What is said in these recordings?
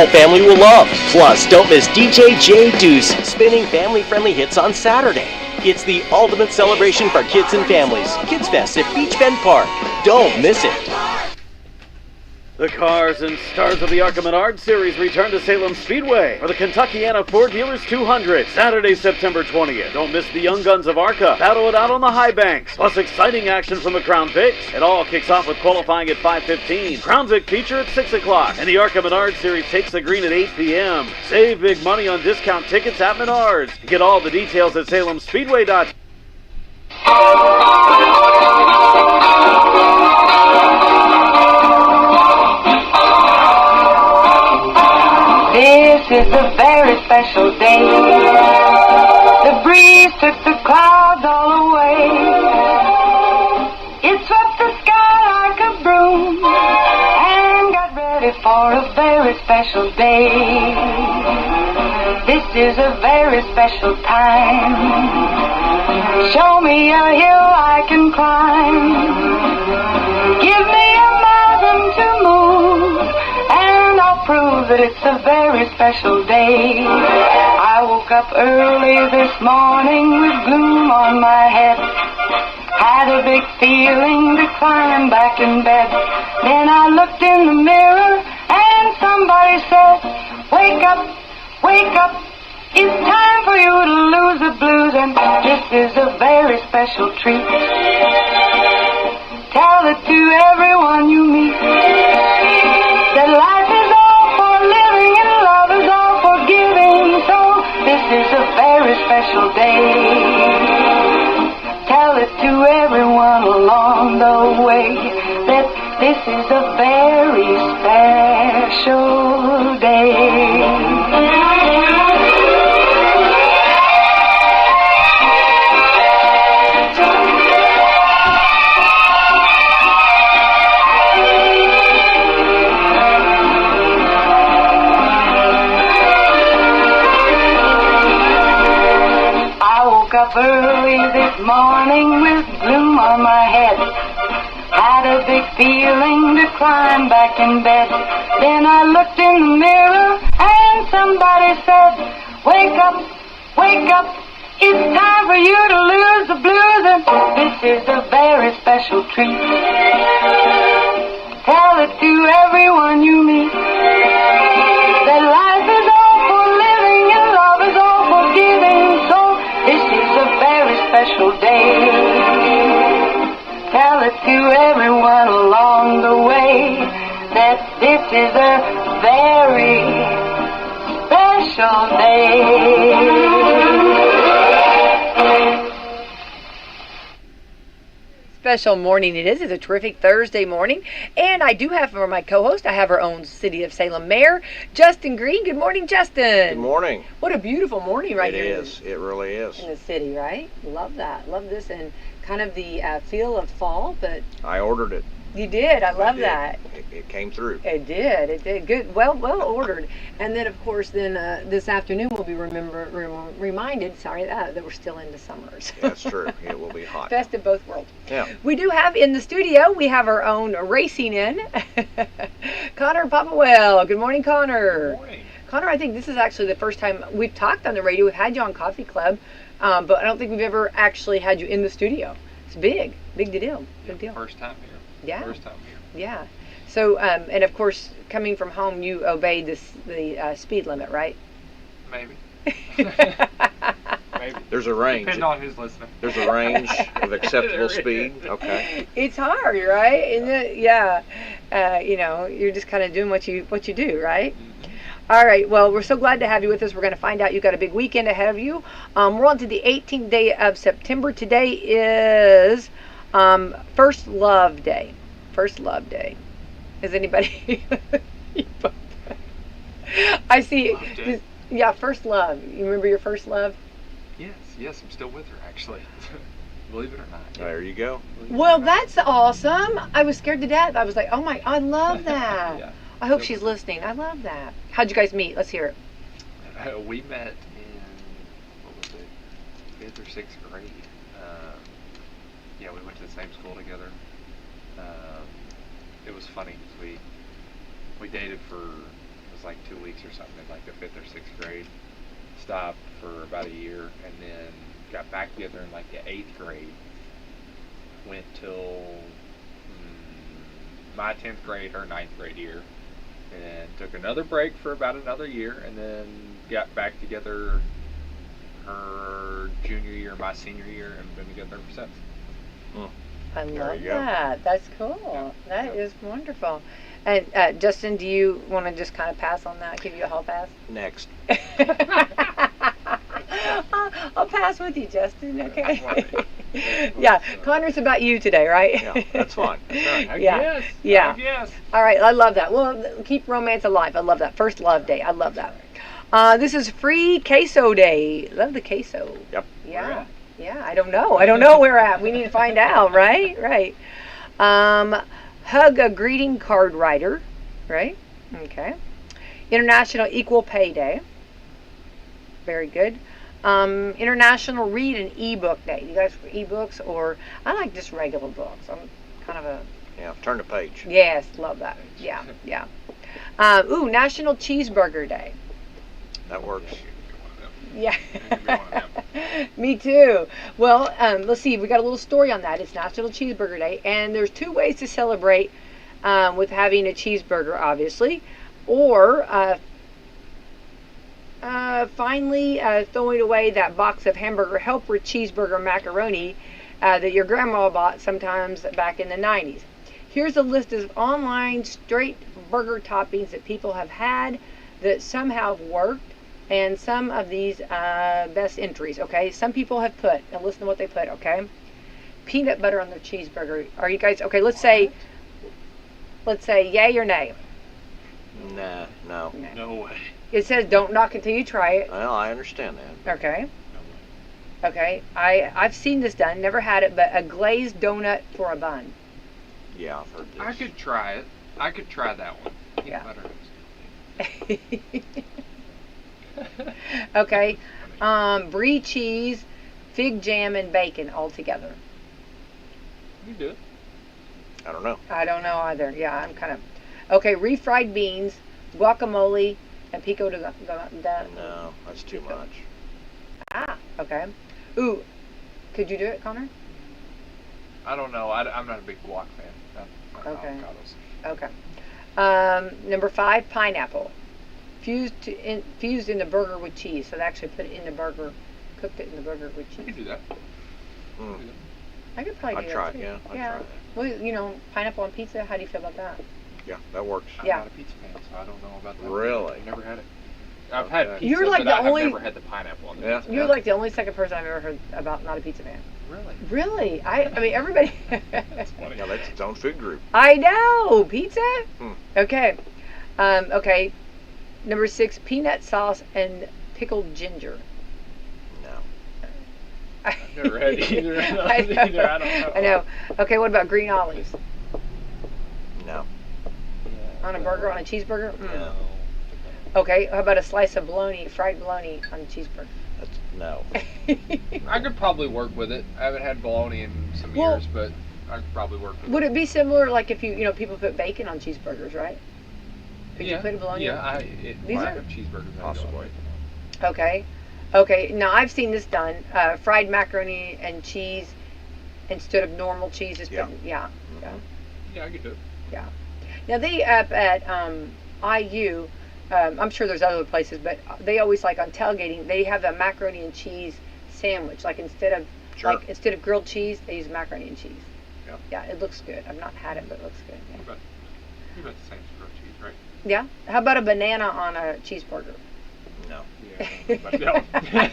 whole family will love. Plus, don't miss DJ J Deuce spinning family-friendly hits on Saturday. It's the ultimate celebration for kids and families. Kids Fest at Beach Bend Park. Don't miss it. The cars and stars of the ARCA Menards Series return to Salem Speedway for the Kentuckiana Ford Dealers 200, Saturday, September 20th. Don't miss the young guns of ARCA battle it out on the high banks, plus exciting action from the Crown Vics. It all kicks off with qualifying at 5:15, Crown Vic feature at 6 o'clock, and the ARCA Menards Series takes the green at 8 p.m. Save big money on discount tickets at Menards. Get all the details at salemspeedway.com. This is a very special day. The breeze took the clouds all away. It swept the sky like a broom and got ready for a very special day. This is a very special time. Show me a hill I can climb. Give me a mountain to move, and I'll prove that it's a very special day. I woke up early this morning with gloom on my head. Had a big feeling to climb back in bed. Then I looked in the mirror and somebody said, wake up, wake up. It's time for you to lose the blues, and this is a very special treat. Tell it to everyone you meet, that life is all for living and love is all for giving. So this is a very special day. Tell it to everyone along the way that this is a very special day. Up early this morning with gloom on my head. Had a big feeling to climb back in bed. Then I looked in the mirror and somebody said, wake up, wake up. It's time for you to lose the blues, and this is a very special treat. Tell it to everyone you meet that life is all for living and love is all for giving. So this is a very special day. Tell it to everyone along the way that this is a very special day. Special morning it is. It's a terrific Thursday morning. And I do have for my co-host, I have our own City of Salem Mayor, Justin Green. Good morning, Justin. Good morning. What a beautiful morning right here. It is. It really is. In the city, right? Love that. Love this and kind of the feel of fall, but... I ordered it. You did. I love that. It came through. It did. It did. Good. Well ordered. And then, of course, this afternoon we'll be reminded, that we're still into summers. That's true. It will be hot. Best of both worlds. Yeah. We do have in the studio, we have our own racing in, Conner Popplewell. Good morning, Conner. Good morning. Conner, I think this is actually the first time we've talked on the radio. We've had you on Coffee Club, but I don't think we've ever actually had you in the studio. It's big deal. Big deal. First time here. Yeah. First time here. Yeah. So, and of course, coming from home, you obeyed the speed limit, right? Maybe. Maybe. There's a range. Depending on who's listening. There's a range of acceptable speed. Okay. It's hard, right? Isn't it? Yeah. You're just kind of doing what you do, right? Mm-hmm. All right. Well, we're so glad to have you with us. We're going to find out you've got a big weekend ahead of you. We're on to the 18th day of September. Today is First Love Day. First Love Day. Is anybody? I see. Yeah, first love. You remember your first love? Yes, I'm still with her actually. Believe it or not. There you go. Well, that's awesome. I was scared to death. I was like, oh my, I love that. Yeah. I hope she's listening. I love that. How'd you guys meet? Let's hear it. We met in, what was it, 5th or 6th grade. We went to the same school together. It was funny because we dated for, it was like 2 weeks or something in like the 5th or 6th grade. Stopped for about a year, and then got back together in like the 8th grade. Went till my 10th grade, her 9th grade year, and took another break for about another year, and then got back together her junior year, my senior year, and been together ever since. I There love you go. that. That's cool. Yeah. That Yeah. is wonderful. And Justin, do you want to just kind of pass on that? Give you a hall pass? Next. I'll pass with you, Justin. Okay. Yeah, Connor's about you today, right? Yeah, that's fine. That's right. I Yeah. guess. Yeah. I guess. All right, I love that. Well, keep romance alive. I love that. First love day. I love that. This is free queso day. Love the queso. Yep. Yeah. Where at? Yeah. I don't know. I don't know where we're at. We need to find out. Right. Right. Hug a greeting card writer. Right. Okay. International Equal Pay Day. Very good. International Read an Ebook Day. You guys for ebooks, or I like just regular books. I'm kind of a Yeah, turn the page. yes, love that. Yeah, yeah. National Cheeseburger Day. That works. Yeah. Give me one of them. Me too. Well, let's see. We got a little story on that. It's National Cheeseburger Day, and there's 2 ways to celebrate with having a cheeseburger, obviously, or finally throwing away that box of hamburger helper cheeseburger macaroni that your grandma bought sometimes back in the 90s. Here's a list of online straight burger toppings that people have had that somehow have worked, and some of these best entries, okay? Some people have put, and listen to what they put, okay? Peanut butter on their cheeseburger. Are you guys, okay, let's say yay or nay. Nah, no. No way. It says don't knock until you try it. Well, I understand that. Okay. Okay. I've seen this done, never had it, but a glazed donut for a bun. Yeah, I've heard this. I could try it. I could try that one. Yeah. Butter. Okay. Brie cheese, fig jam, and bacon all together. You do it. I don't know. I don't know either. Yeah, I'm kind of. Okay, refried beans, guacamole, and pico de gallo. No, that's too much. Ah, okay. Ooh, could you do it, Connor? I don't know. I'm not a big guac fan. Not Okay. avocados. Okay. Number 5, pineapple. Fused in the burger with cheese. So they actually put it in the burger, cooked it in the burger with You can cheese. do that. Mm. I could probably do I'd try that it, too. yeah. I'd Yeah. try that. Well, you know, pineapple on pizza. How do you feel about that? Yeah, that works. I'm Yeah. not a pizza fan, so I don't know about that. Really? I've never had it. I've had Okay. pizza, You're like but the I've only- never had the pineapple on the Yeah. pizza. You're like the only second person I've ever heard about not a pizza fan. Really? Really? I mean, everybody. That's funny. Yeah, that's its own food group. I know. Pizza? Hmm. Okay. Okay. Number 6, peanut sauce and pickled ginger. No. I've never had either. I know. Either. I don't know. I know. Okay, what about green olives? No. Yeah, On a burger, on a cheeseburger? Mm. No. Okay, how about a slice of bologna, fried bologna on a cheeseburger? That's no. I could probably work with it. I haven't had bologna in some Well- years, but I could probably work with Would it. it be similar like if you know, people put bacon on cheeseburgers, right? Could you put a bologna Yeah, on? These I are- have cheeseburgers. I go Possibly. with. Okay. Okay, now I've seen this done. Fried macaroni and cheese instead of normal cheese. Is Yeah. put, yeah. Yeah. Yeah, I could do it. Now they up at IU, I'm sure there's other places, but they always like on tailgating, they have a macaroni and cheese sandwich. Like instead of grilled cheese, they use macaroni and cheese. Yeah. Yeah, it looks good. I've not had it, but it looks good. You're about the same as grilled cheese, right? Yeah. How about a banana on a cheeseburger? No. Yeah.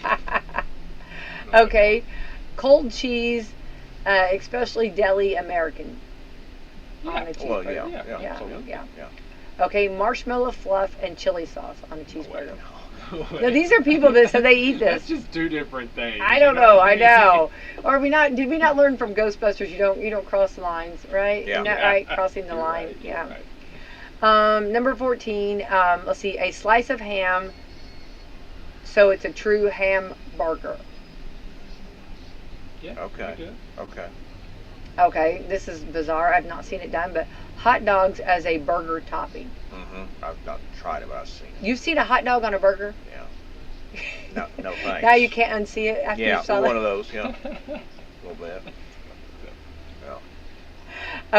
Okay. Cold cheese, especially deli American. On a cheeseburger. Well, yeah. Yeah. Yeah. Yeah, absolutely. yeah. Yeah. Okay, marshmallow fluff and chili sauce on a cheeseburger. No. Now these are people that so they eat That's this. just two different things. I don't know. I know. Or did we not learn from Ghostbusters? You don't cross the lines, right? Yeah. Not right, crossing the You're line. right, you're Yeah. right. Number 14. Let's see. A slice of ham. So it's a true hamburger. Yeah. Okay. you do it. Okay. Okay, this is bizarre. I've not seen it done, but hot dogs as a burger topping. I've not tried it, but I've seen it. You've seen a hot dog on a burger? Yeah. No thanks. Now you can't unsee it after Yeah, you saw one it? of those, yeah. A little bit. Yeah.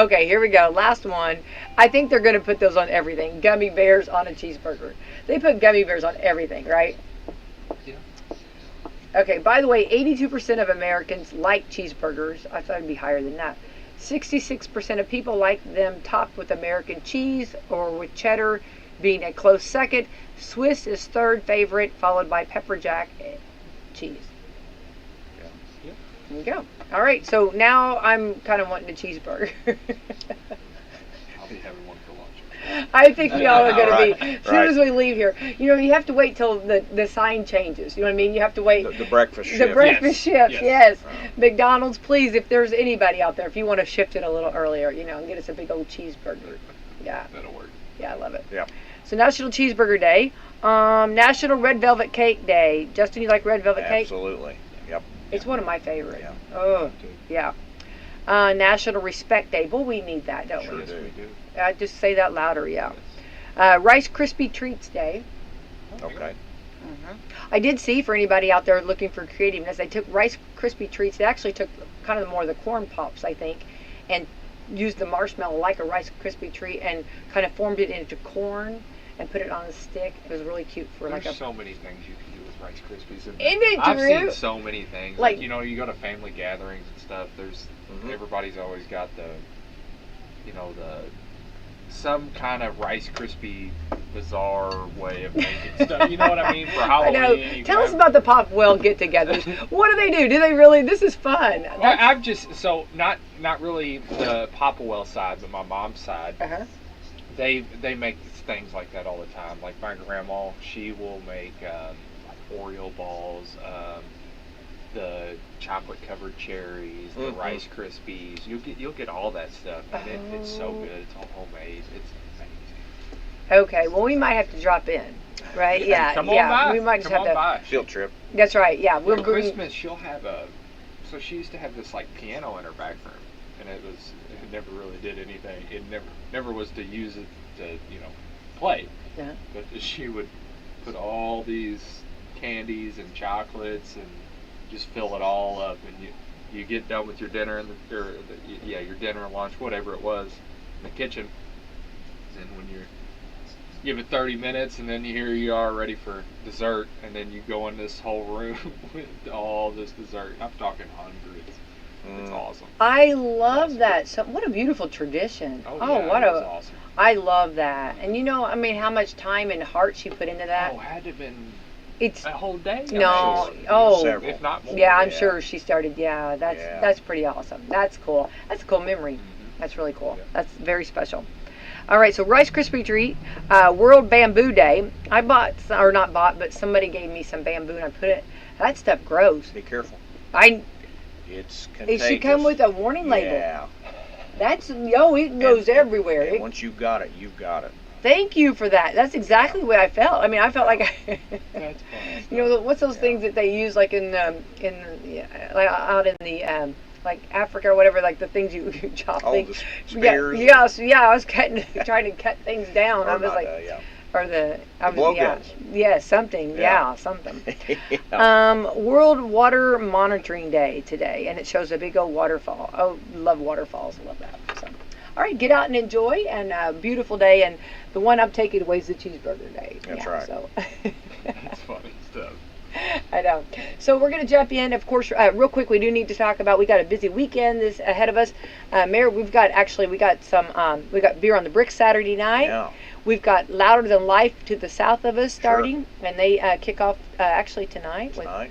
Okay, here we go. Last one. I think they're going to put those on everything. Gummy bears on a cheeseburger. They put gummy bears on everything, right? Yeah. Okay, by the way, 82% of Americans like cheeseburgers. I thought it'd be higher than that. 66% of people like them topped with American cheese or with cheddar being a close second. Swiss is third favorite, followed by pepper jack cheese. Yeah. There you go. All right, so now I'm kind of wanting a cheeseburger. I'll be having one for lunch. I think we all are going to be, Right, as soon as we leave here. You know, you have to wait till the sign changes. You know what I mean? You have to wait. The breakfast The shift. breakfast shift, Yes. yes. McDonald's, please, if there's anybody out there, if you want to shift it a little earlier, you know, and get us a big old cheeseburger. Yeah, That'll work. yeah, I love it. Yeah. So National Cheeseburger Day. National Red Velvet Cake Day. Justin, you like red velvet cake? Absolutely. Yep. It's one of my favorites. Yeah. Oh, yeah. National Respect Day. Well, we need that, don't Sure we? Yes, do. we do. Just say that louder, yeah. Rice Krispie Treats Day. Okay. I did see, for anybody out there looking for creativeness, they took Rice Krispie Treats. They actually took kind of more of the corn pops, I think, and used the marshmallow like a Rice Krispie treat and kind of formed it into corn and put it on a stick. It was really cute for There's like a... so many things you can do with Rice Krispies. And Isn't it I've true? seen so many things. Like- Like, you know, you go to family gatherings and stuff. There's everybody's always got the, you know, some kind of Rice Krispie bizarre way of making stuff. You know what I mean? For I Halloween. know. you Tell can us have- about the Popplewell get-togethers. What do they do? Do they really? This is fun. Well, I've just not really the Popplewell side, but my mom's side. Uh-huh. They make things like that all the time. Like my grandma, she will make like Oreo balls, the chocolate covered cherries, the Rice Krispies. You'll get all that stuff, and it's so good. It's all homemade. It's amazing. Okay. Well, we might have to drop in, right? Yeah. Come on yeah. by. We might just Come have on to. by. Field trip. That's right. Yeah. We'll For bring. Christmas, she'll have so she used to have this like piano in her back room, and it never really did anything. It never was to use it to play. Yeah. But she would put all these candies and chocolates and just fill it all up, and you get done with your dinner and your dinner and lunch, whatever it was, in the kitchen. And when you give it 30 minutes, and then here you are ready for dessert, and then you go in this whole room with all this dessert. I'm talking hundreds. It's awesome. I love that. So, what a beautiful tradition. Oh, yeah, what it a. was awesome. I love that. And I mean, how much time and heart she put into that. Oh, had to have been It's a whole day. no. I'm sure. Oh. Several. If not more. Yeah, I'm Yeah. sure she started. Yeah, that's pretty awesome. That's cool. That's a cool memory. That's really cool. Yeah. That's very special. All right, so Rice Krispie Treat, World Bamboo Day. I bought, or not bought, but somebody gave me some bamboo and I put it. That stuff grows. Be careful. It's It contagious. should come with a warning label. Yeah. That's it goes everywhere. And once you've got it, you've got it. Thank you for that. That's exactly what I felt. I mean, I felt like That's fun. what's those things that they use like like out in the like Africa or whatever, like the things you chop Oh, things. the spears. Yeah, I was trying to cut things down. I was like, something. Yeah. Something. Yeah. World Water Monitoring Day today, and it shows a big old waterfall. Oh, love waterfalls. Love that. So, all right, get out and enjoy, and a beautiful day. And the one I'm taking away is the cheeseburger day. That's Yeah, right. So. That's funny stuff. I know. So we're going to jump in. Of course, real quick, we do need to talk about, we got a busy weekend ahead of us. Mayor, we got Beer on the Brick Saturday night. Yeah. We've got Louder Than Life to the south of us starting, and they kick off actually tonight. Tonight.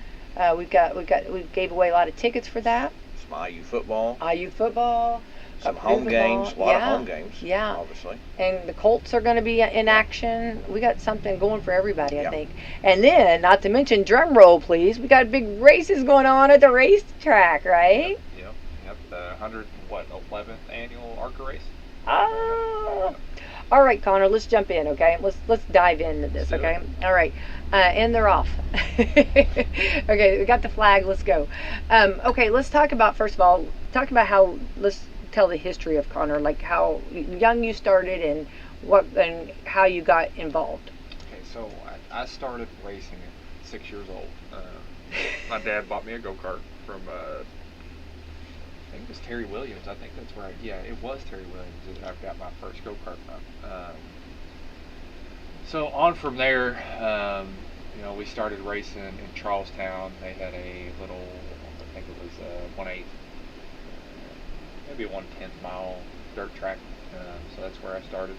We gave away a lot of tickets for that. Some IU football. IU football. Some home games. A lot of home games. Yeah. Obviously. And the Colts are going to be in action. We got something going for everybody, I Yeah. think. And then, not to mention, drum roll, please. We got big races going on at the racetrack, right? Yep. The 111th annual ARCA race. Oh. All right, Connor, let's jump in, okay? Let's dive into this, Let's do okay? All right. And they're off. Okay, we got the flag. Let's go. Okay, let's talk about, first of all, how, let's tell the history of Conner, like how young you started and how you got involved. Okay, so I started racing at 6 years old. My dad bought me a go-kart from, I think it was Terry Williams. I think that's right. Yeah, it was Terry Williams that I got my first go-kart from. So on from there, we started racing in Charlestown. They had a little, I think it was 1/8, maybe a 1/10 mile dirt track. So that's where I started.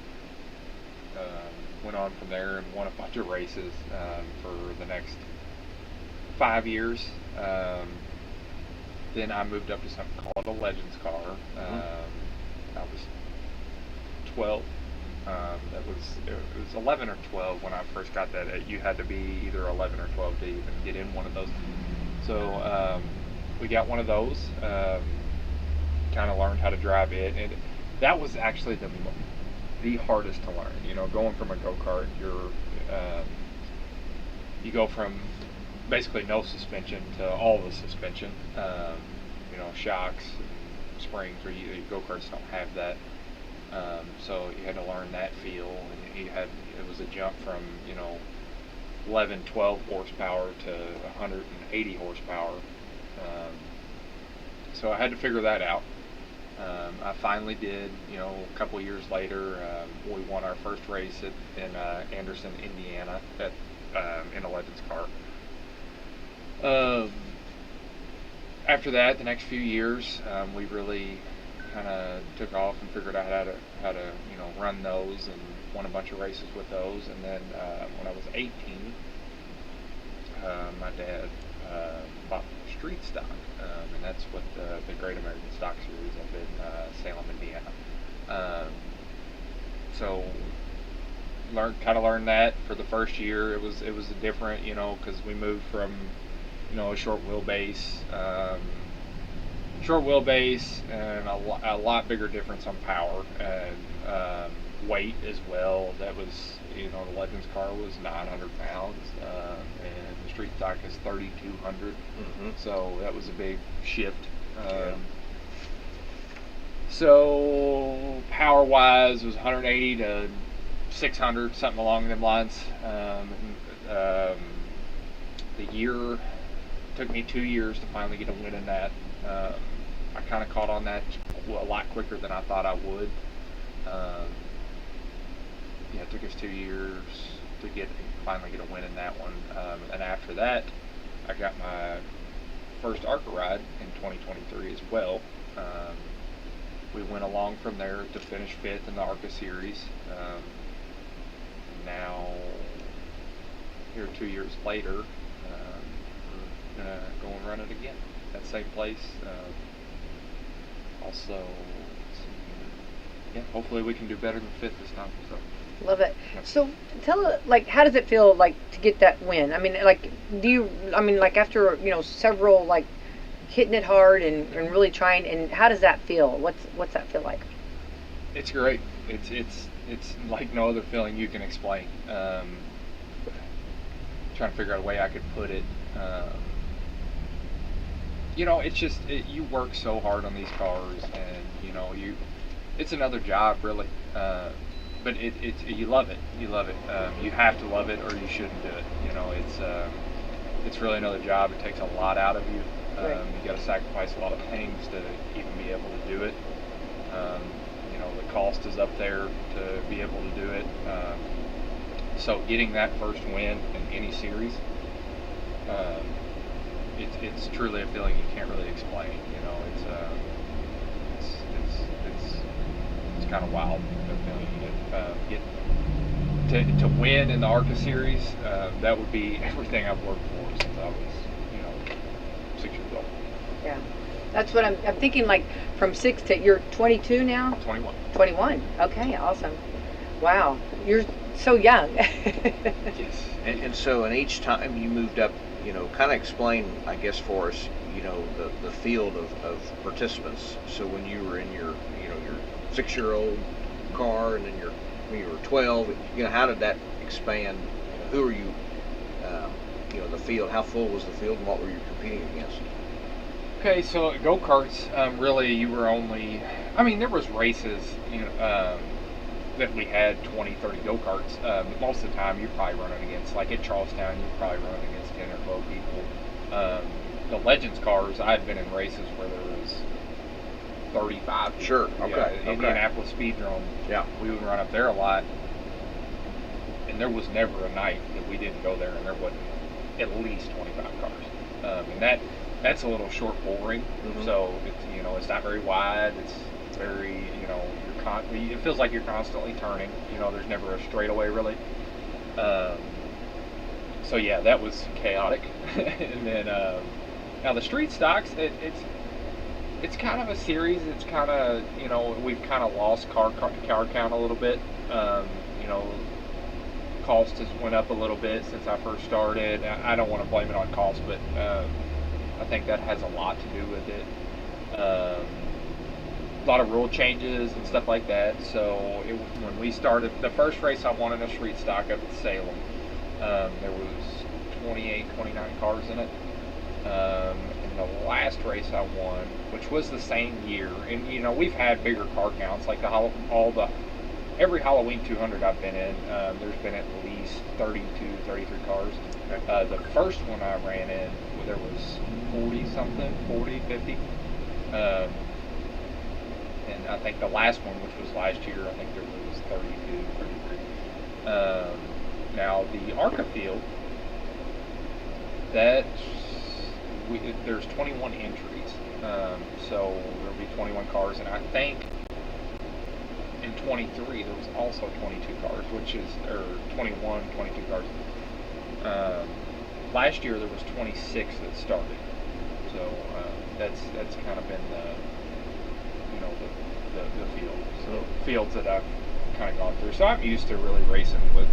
Went on from there and won a bunch of races for the next 5 years. Then I moved up to something called a Legends car. I was 12. It was 11 or 12 when I first got that. You had to be either 11 or 12 to even get in one of those. So we got one of those. Kind of learned how to drive it, and that was actually the hardest to learn. Going from a go-kart, you go from basically no suspension to all the suspension. Shocks, and springs, where go-karts don't have that. So you had to learn that feel, and it was a jump from 11, 12 horsepower to 180 horsepower. So I had to figure that out. I finally did. A couple years later, we won our first race in Anderson, Indiana, in a Legends car. After that, the next few years, we really kind of took off and figured out how to run those, and won a bunch of races with those. And then when I was 18, my dad bought street stock, and that's what the Great American Stock Series up in Salem, Indiana. So learned that for the first year. It was different, because we moved from a short wheelbase and a lot bigger difference on power and weight as well. That was, the Legends car was 900 pounds, and the street stock is 3,200. So that was a big shift. So power-wise, it was 180 to 600, something along them lines. The year took me 2 years to finally get a win in that. I kind of caught on that a lot quicker than I thought I would. It took us 2 years to finally get a win in that one. And after that, I got my first ARCA ride in 2023 as well. We went along from there to finish 5th in the ARCA Series. Now, here 2 years later, we're gonna go and run it again, that same place. Hopefully we can do better than 5th this time. So. Love it. So tell us, how does it feel to get that win? I mean, after several hitting it hard and really trying, and how does that feel? What's that feel like? It's great. It's like no other feeling you can explain. Trying to figure out a way I could put it. It's just you work so hard on these cars, and it's another job really. But you love it. You love it. You have to love it, or you shouldn't do it. It's really another job. It takes a lot out of you. Right. You got to sacrifice a lot of things to even be able to do it. The cost is up there to be able to do it. So getting that first win in any series, it's truly a feeling you can't really explain. It's kind of wild, the feeling you get to win in the ARCA Series. That would be everything I've worked for since I was 6 years old. Yeah, that's what I'm thinking. From 6 to you're 22 now. 21. 21. Okay, awesome. Wow, you're so young. Yes. And so, in each time you moved up, kind of explain, I guess, for us, the field of participants. So when you were in your 6-year-old car, and then when you were 12, how did that expand? Who are you? The field. How full was the field, and what were you competing against? Okay, so go-karts, really, you were only, I mean, there was races, that we had 20, 30 go-karts, but most of the time you're probably running against, like at Charlestown, you're probably running against 10 or 12 people. The Legends cars, I had been in races where there was 35 people. Sure, okay, Yeah, okay. Indianapolis Speedrome, Yeah. we would run up there a lot, and there was never a night that we didn't go there and there wasn't at least 25 cars. And that's a little short boring, so it's, it's not very wide, it's very, it feels like you're constantly turning, there's never a straightaway really. So yeah, that was chaotic. And then now the street stocks, it's kind of a series. It's kind of, we've kind of lost car count a little bit. Cost has went up a little bit since I first started. I don't want to blame it on cost, but I think that has a lot to do with it. A lot of rule changes and stuff like that. So when we started, the first race I won in a street stock up at Salem, there was 28, 29 cars in it. And the last race I won, which was the same year, and we've had bigger car counts, like every Halloween 200 I've been in, there's been at least 32, 33 cars. The first one I ran in, there was 40 something, 40, 50. And I think the last one, which was last year, I think there was 32, 33. Now the ARCA field, there's 21 entries, so there'll be 21 cars, and I think in 23 there was also 22 cars, or 21, 22 cars. Last year there was 26 that started, so that's kind of been the field. So fields that I've kind of gone through. So I'm used to really racing with,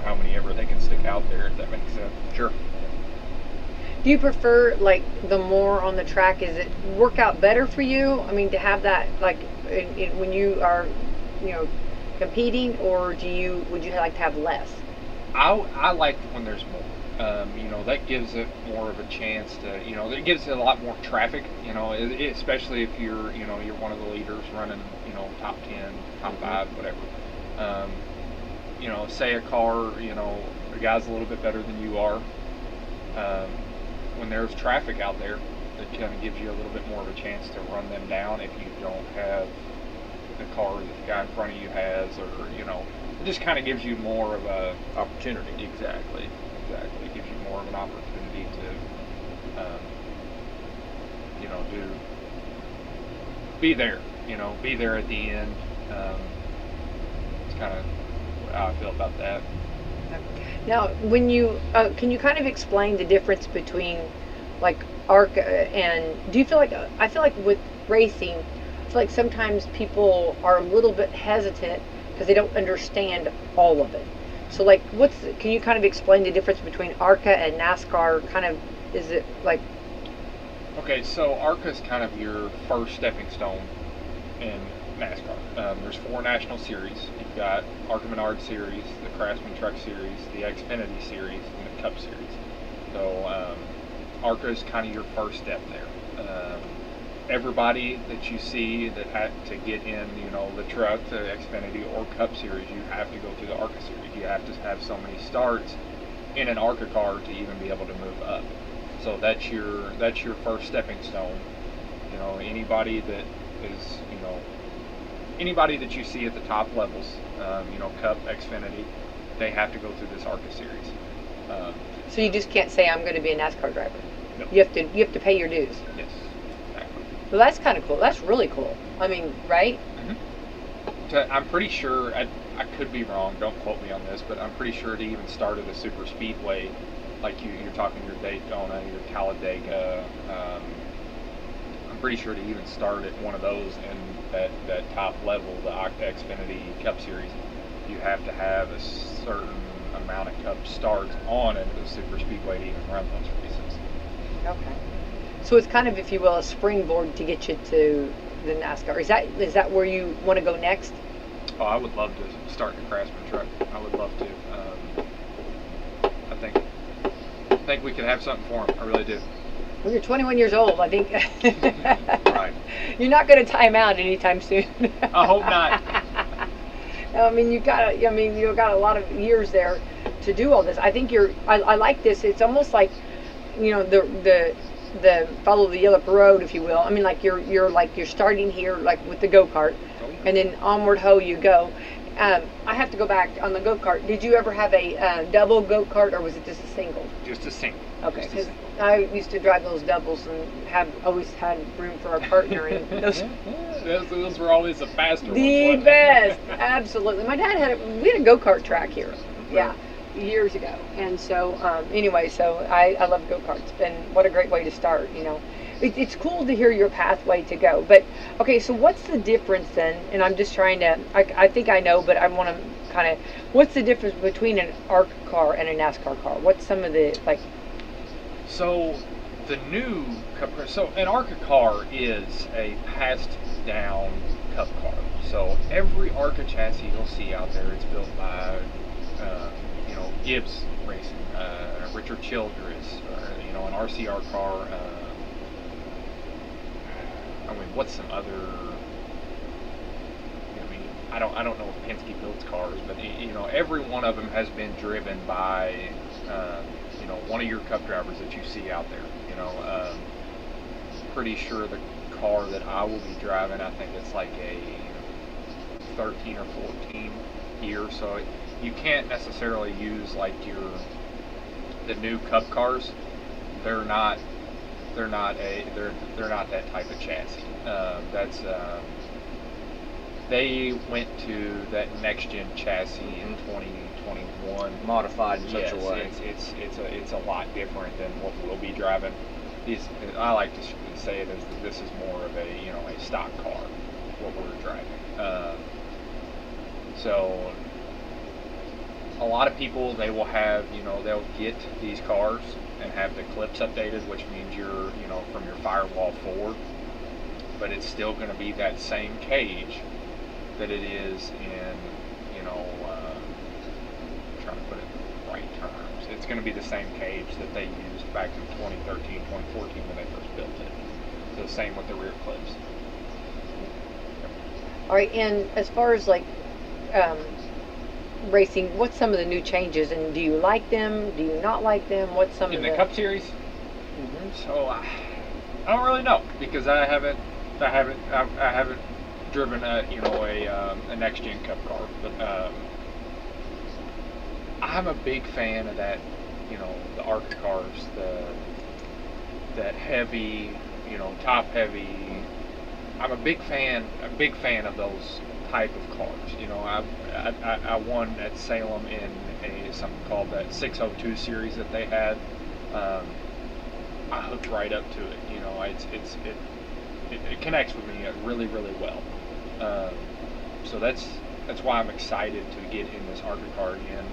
how many ever they can stick out there, if that makes sense. Sure. Do you prefer, like, the more on the track? Is it work out better for you? I mean, to have that, like, when you are, competing, or would you like to have less? I like when there's more. That gives it more of a chance to, it gives it a lot more traffic, especially if you're one of the leaders running, top 10, top 5, whatever. Say a car, the guy's a little bit better than you are. When there's traffic out there, it kind of gives you a little bit more of a chance to run them down if you don't have the car that the guy in front of you has, or, it just kind of gives you more of a opportunity. Exactly. It gives you more of an opportunity to, be there at the end. It's kind of how I feel about that. Now, when you can you kind of explain the difference between, like, ARCA and, do you feel like, I feel like with racing, I feel like sometimes people are a little bit hesitant because they don't understand all of it. So, like, can you kind of explain the difference between ARCA and NASCAR? Kind of, is it like? Okay, so ARCA is kind of your first stepping stone in NASCAR. There's 4 national series. You've got ARCA Menards Series, the Craftsman Truck Series, the Xfinity Series, and the Cup Series. So ARCA is kind of your first step there. Everybody that you see that had to get in, the truck, the Xfinity or Cup Series, you have to go through the ARCA Series. You have to have so many starts in an ARCA car to even be able to move up. So that's your first stepping stone. Anybody that is, anybody that you see at the top levels, Cup, Xfinity, they have to go through this ARCA Series. So you just can't say, I'm going to be a NASCAR driver. No. You have to pay your dues. Yes, exactly. Well, that's kind of cool. That's really cool. I mean, right? Mm-hmm. I'm pretty sure, I could be wrong, don't quote me on this, but I'm pretty sure to even start at a super speedway, like you're talking your Daytona, your Talladega, I'm pretty sure to even start at one of those in that top level, the Xfinity Cup Series, you have to have a certain amount of Cup starts on into the super speedway to even run those races. Okay. So it's kind of, if you will, a springboard to get you to the NASCAR. Is that where you want to go next? Oh, I would love to start the Craftsman truck. I would love to. I think we could have something for him. I really do. When you're 21 years old, I think Right. you're not going to time out anytime soon. I hope not. I mean, you've got a lot of years there to do all this. I think I like this. It's almost like, the follow the yellow road, if you will. I mean, like you're starting here, like with the go-kart, and then onward ho you go. I have to go back on the go-kart. Did you ever have a double go-kart, or was it just a single? Just a single. Okay, Just a because single. I used to drive those doubles and always had room for a partner. And those were always the faster ones. the wasn't best, they? absolutely. My dad we had a go-kart track here, yeah, years ago. And so anyway, so I love go-karts, and what a great way to start. It's cool to hear your pathway to go. But okay, so what's the difference then? And I'm just trying to, I think I know, but I want to kind of, what's the difference between an ARCA car and a NASCAR car? What's some of the, like? So the new Cup car, so an ARCA car is a passed down Cup car. So every ARCA chassis you'll see out there, it's built by, Gibbs Racing, Richard Childress, or, an RCR car. What's some other? I don't know if Penske builds cars, but every one of them has been driven by one of your Cup drivers that you see out there. Pretty sure the car that I will be driving, I think it's like a 13 or 14 year, so you can't necessarily use like the new Cup cars. They're not that type of chassis. They went to that next gen chassis in 2021. Modified in such a way. It's a lot different than what we'll be driving. I like to say it as this is more of a stock car, what we're driving. So a lot of people, they will have, they'll get these cars and have the clips updated, which means you're, from your firewall forward, but it's still going to be that same cage that it is in, trying to put it in the right terms. It's going to be the same cage that they used back in 2013, 2014 when they first built it. So the same with the rear clips. All right, and as far as like racing, what's some of the new changes, and do you like them? Do you not like them? What's some in of the Cup Series? So I don't really know, because I haven't driven a next gen Cup car, but I'm a big fan of that, the ARCA cars, that heavy, top heavy. I'm a big fan of those type of cars. I won at Salem in something called that 602 series that they had. I hooked right up to it. It connects with me really, really well. So that's why I'm excited to get in this ARCA car again.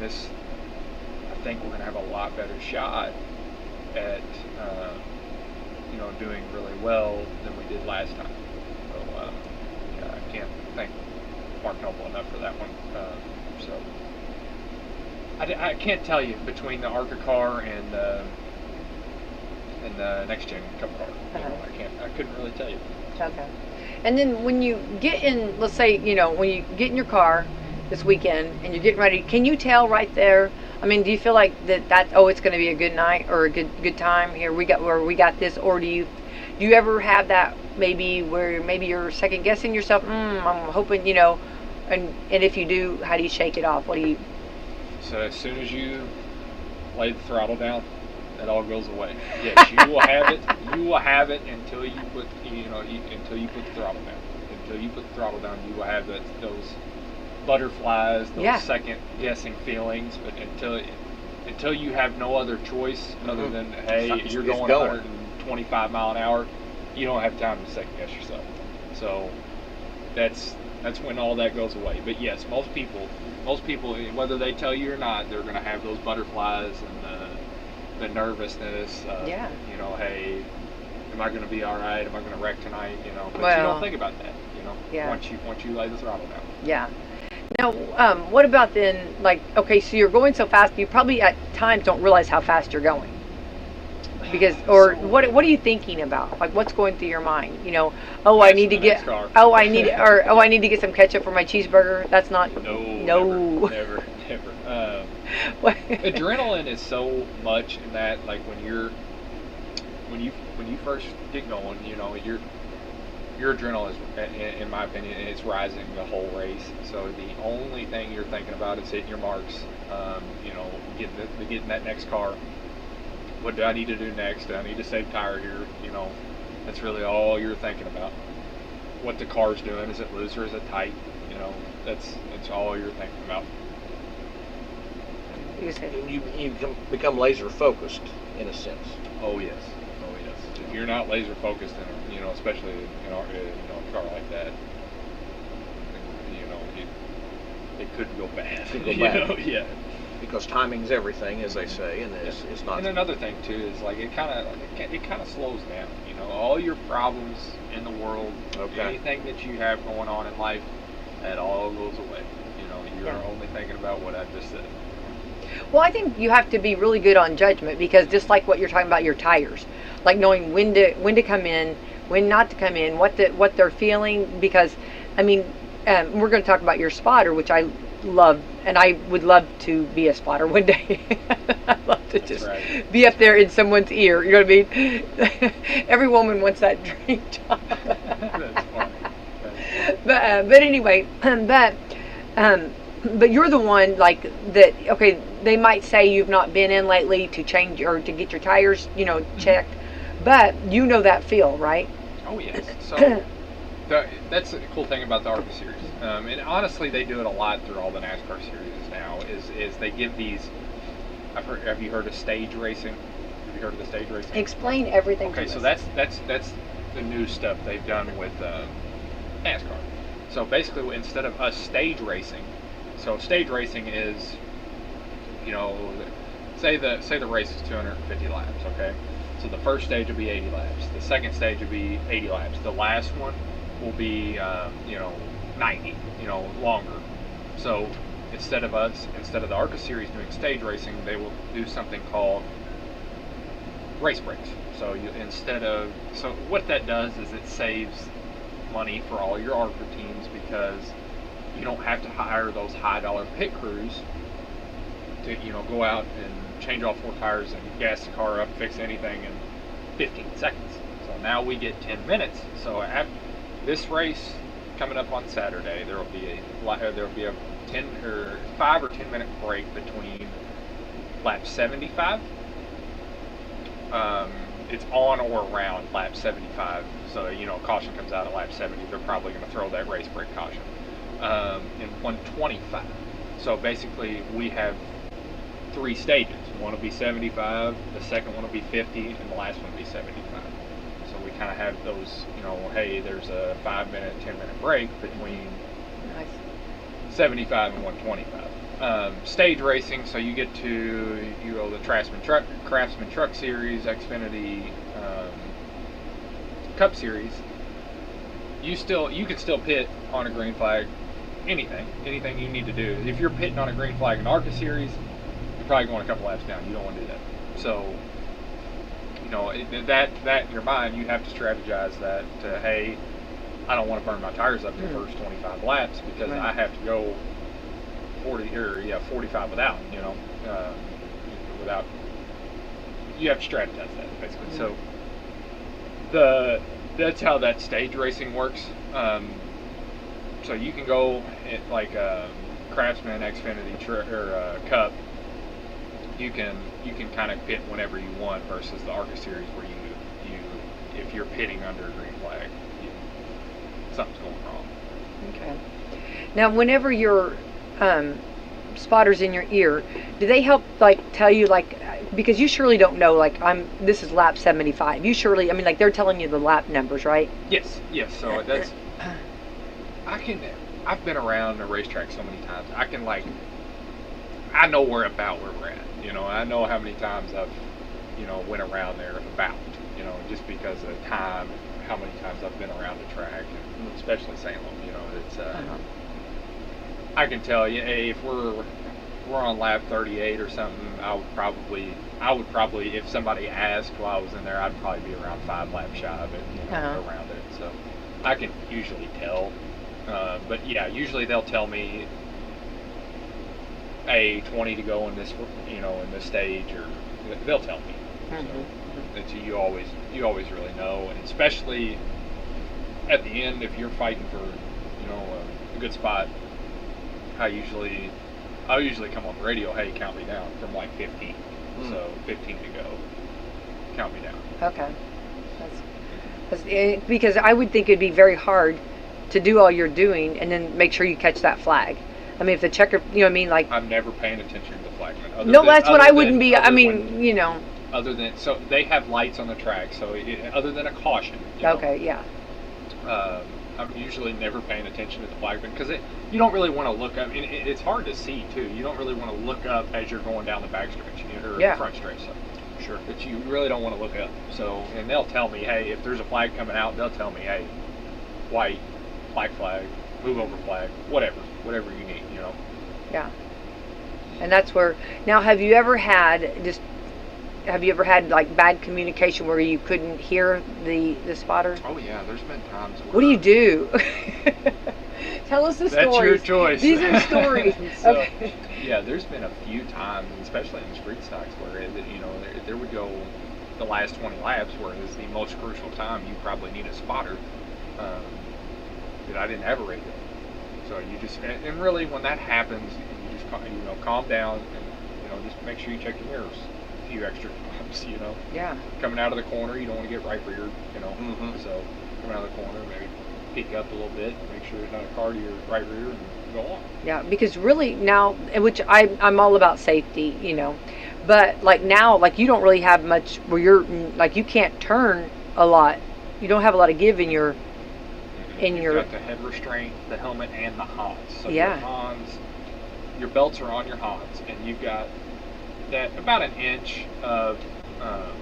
I think we're going to have a lot better shot at doing really well than we did last time. So I can't thank Mark Noble enough for that one. So I can't tell you between the ARCA car and the next gen Cup car. I couldn't really tell you. Okay. And then when you get in, let's say, when you get in your car this weekend and you're getting ready, can you tell right there? I mean, do you feel like that it's going to be a good night or a good time here? We got this, or do you ever have that maybe where maybe you're second guessing yourself? I'm hoping, and if you do, how do you shake it off? What do you? So as soon as you lay the throttle down, it all goes away. Yes, you will have it. You will have it until you put until you put the throttle down. Until you put the throttle down, you will have those butterflies, those second guessing feelings. But until you have no other choice other than you're going 125 mile an hour, you don't have time to second guess yourself. So that's when all that goes away. But yes, most people, whether they tell you or not, they're going to have those butterflies and the nervousness. Hey, am I going to be all right? Am I going to wreck tonight? But you don't think about that. Once you lay the throttle down. Yeah. Now, what about then? Like, okay, so you're going so fast, you probably at times don't realize how fast you're going. Because, or what are you thinking about? Like, what's going through your mind? You know, oh, I That's need to the get, next car. oh, I need, or oh, I need to get some ketchup for my cheeseburger. That's not. No. Never. What? Adrenaline is so much in that, like when you first get going, you know, your adrenaline is, in my opinion, it's rising the whole race. So the only thing you're thinking about is hitting your marks. You know, getting that next car. What do I need to do next? Do I need to save tire here? You know, that's really all you're thinking about. What the car's doing? Is it loose or is it tight? You know, that's all you're thinking about. You become laser focused in a sense. Oh yes. If you're not laser focused, in, you know, especially in a car like that, you know, it could go bad. Could go bad. Know? Yeah. Because timing's everything, as they say, and it's not. And another thing too is like it kind of slows down. You know, all your problems in the world, anything that you have going on in life, that all goes away. You know, you're only thinking about what I just said. Well, I think you have to be really good on judgment, because just like what you're talking about, your tires, like knowing when to come in, when not to come in, what they're feeling. Because, I mean, we're going to talk about your spotter, which I love, and I would love to be a spotter one day. I'd love to just be up there in someone's ear. You know what I mean? Every woman wants that dream job. That's funny. But anyway, but you're the one like that. Okay, they might say you've not been in lately to change or to get your tires, you know, checked, but you know that feel, right? Oh yes. So that's the cool thing about the ARCA series, and honestly, they do it a lot through all the NASCAR series now. Is they give these. Have you heard of stage racing? Have you heard of the stage racing? Explain everything. Okay, so that's the new stuff they've done with NASCAR. So basically, instead of us stage racing, so stage racing is, you know, say the race is 250 laps. Okay, so the first stage will be 80 laps. The second stage will be 80 laps. The last one will be 90. You know, longer. So instead of the ARCA series doing stage racing, they will do something called race breaks. So so what that does is it saves money for all your ARCA teams, because you don't have to hire those high-dollar pit crews to, you know, go out and change all 4 tires and gas the car up, fix anything in 15 seconds. So now we get 10 minutes. So after this race coming up on Saturday, there will be a 5 or 10 minute break between lap 75. It's on or around lap 75. So, you know, caution comes out at lap 70. They're probably going to throw that race break caution. In 125. So basically, we have 3 stages. One will be 75, the second one will be 50, and the last one will be 75. So we kind of have those, you know, hey, there's a 5-minute, 10-minute break between 75 and 125. Stage racing, so you get to, you know, the Craftsman Truck Series, Xfinity Cup Series. You can still pit on a green flag. Anything you need to do. If you're pitting on a green flag in ARCA series, you're probably going a couple laps down. You don't want to do that. So, you know, that in your mind, you have to strategize that to, hey, I don't want to burn my tires up in the first 25 laps, because I have to go 45 without, you know, without. You have to strategize that basically. So that's how that stage racing works. So you can go like Craftsman, Xfinity, Cup. You can kind of pit whenever you want, versus the ARCA series where you if you're pitting under a green flag, something's going wrong. Okay. Now, whenever your spotters in your ear, do they help like tell you, like, because you surely don't know, like, this is lap 75. You surely, I mean, like, they're telling you the lap numbers, right? Yes. So that's. I've been around the racetrack so many times. I know we're we're at. You know, I know how many times I've, you know, went around there about, you know, just because of time, how many times I've been around the track, and especially Salem. You know, it's. I can tell you, hey, if we're we're on lap 38 or something, I would probably, if somebody asked while I was in there, I'd probably be around 5 laps shy of it, around it. So I can usually tell. But yeah, usually they'll tell me, hey, 20 to go in this, in this stage, or they'll tell me. So it's, you always really know, and especially at the end, if you're fighting for, a good spot, I'll usually come on the radio, hey, count me down from like 15. So 15 to go. Count me down. Okay. That's because I would think it'd be very hard to do all you're doing and then make sure you catch that flag. I mean, if the checker, like... I'm never paying attention to the flagman. That's what I wouldn't be, Other than, so they have lights on the track, so other than a caution. Okay, yeah. I'm usually never paying attention to the flagman because you don't really want to look up. And it's hard to see too. You don't really want to look up as you're going down the backstretch or the front stretch. So sure, but you really don't want to look up. So, and they'll tell me, hey, if there's a flag coming out, they'll tell me, hey, white, black flag, move over flag, whatever you need, Yeah. And that's where. Now, have you ever had like bad communication where you couldn't hear the spotter? Oh yeah, there's been times. What do you do? Tell us the stories. That's your choice. These are stories. Okay. Yeah, there's been a few times, especially in street stocks, where there would go the last 20 laps, where it is the most crucial time. You probably need a spotter. That I didn't have a radio, so you just and really when that happens, you just calm down and just make sure you check your mirrors a few extra times. Yeah. Coming out of the corner, you don't want to get right reared. So coming out of the corner, maybe peek up a little bit, make sure there's not a car to your right rear, and go on. Yeah, because really now, which I'm all about safety, but like now, like you don't really have much where you're like you can't turn a lot. You don't have a lot of give in your. You've got the head restraint, the helmet, and the Hans. So your Hans, your belts are on your Hans, and you've got that about an inch of.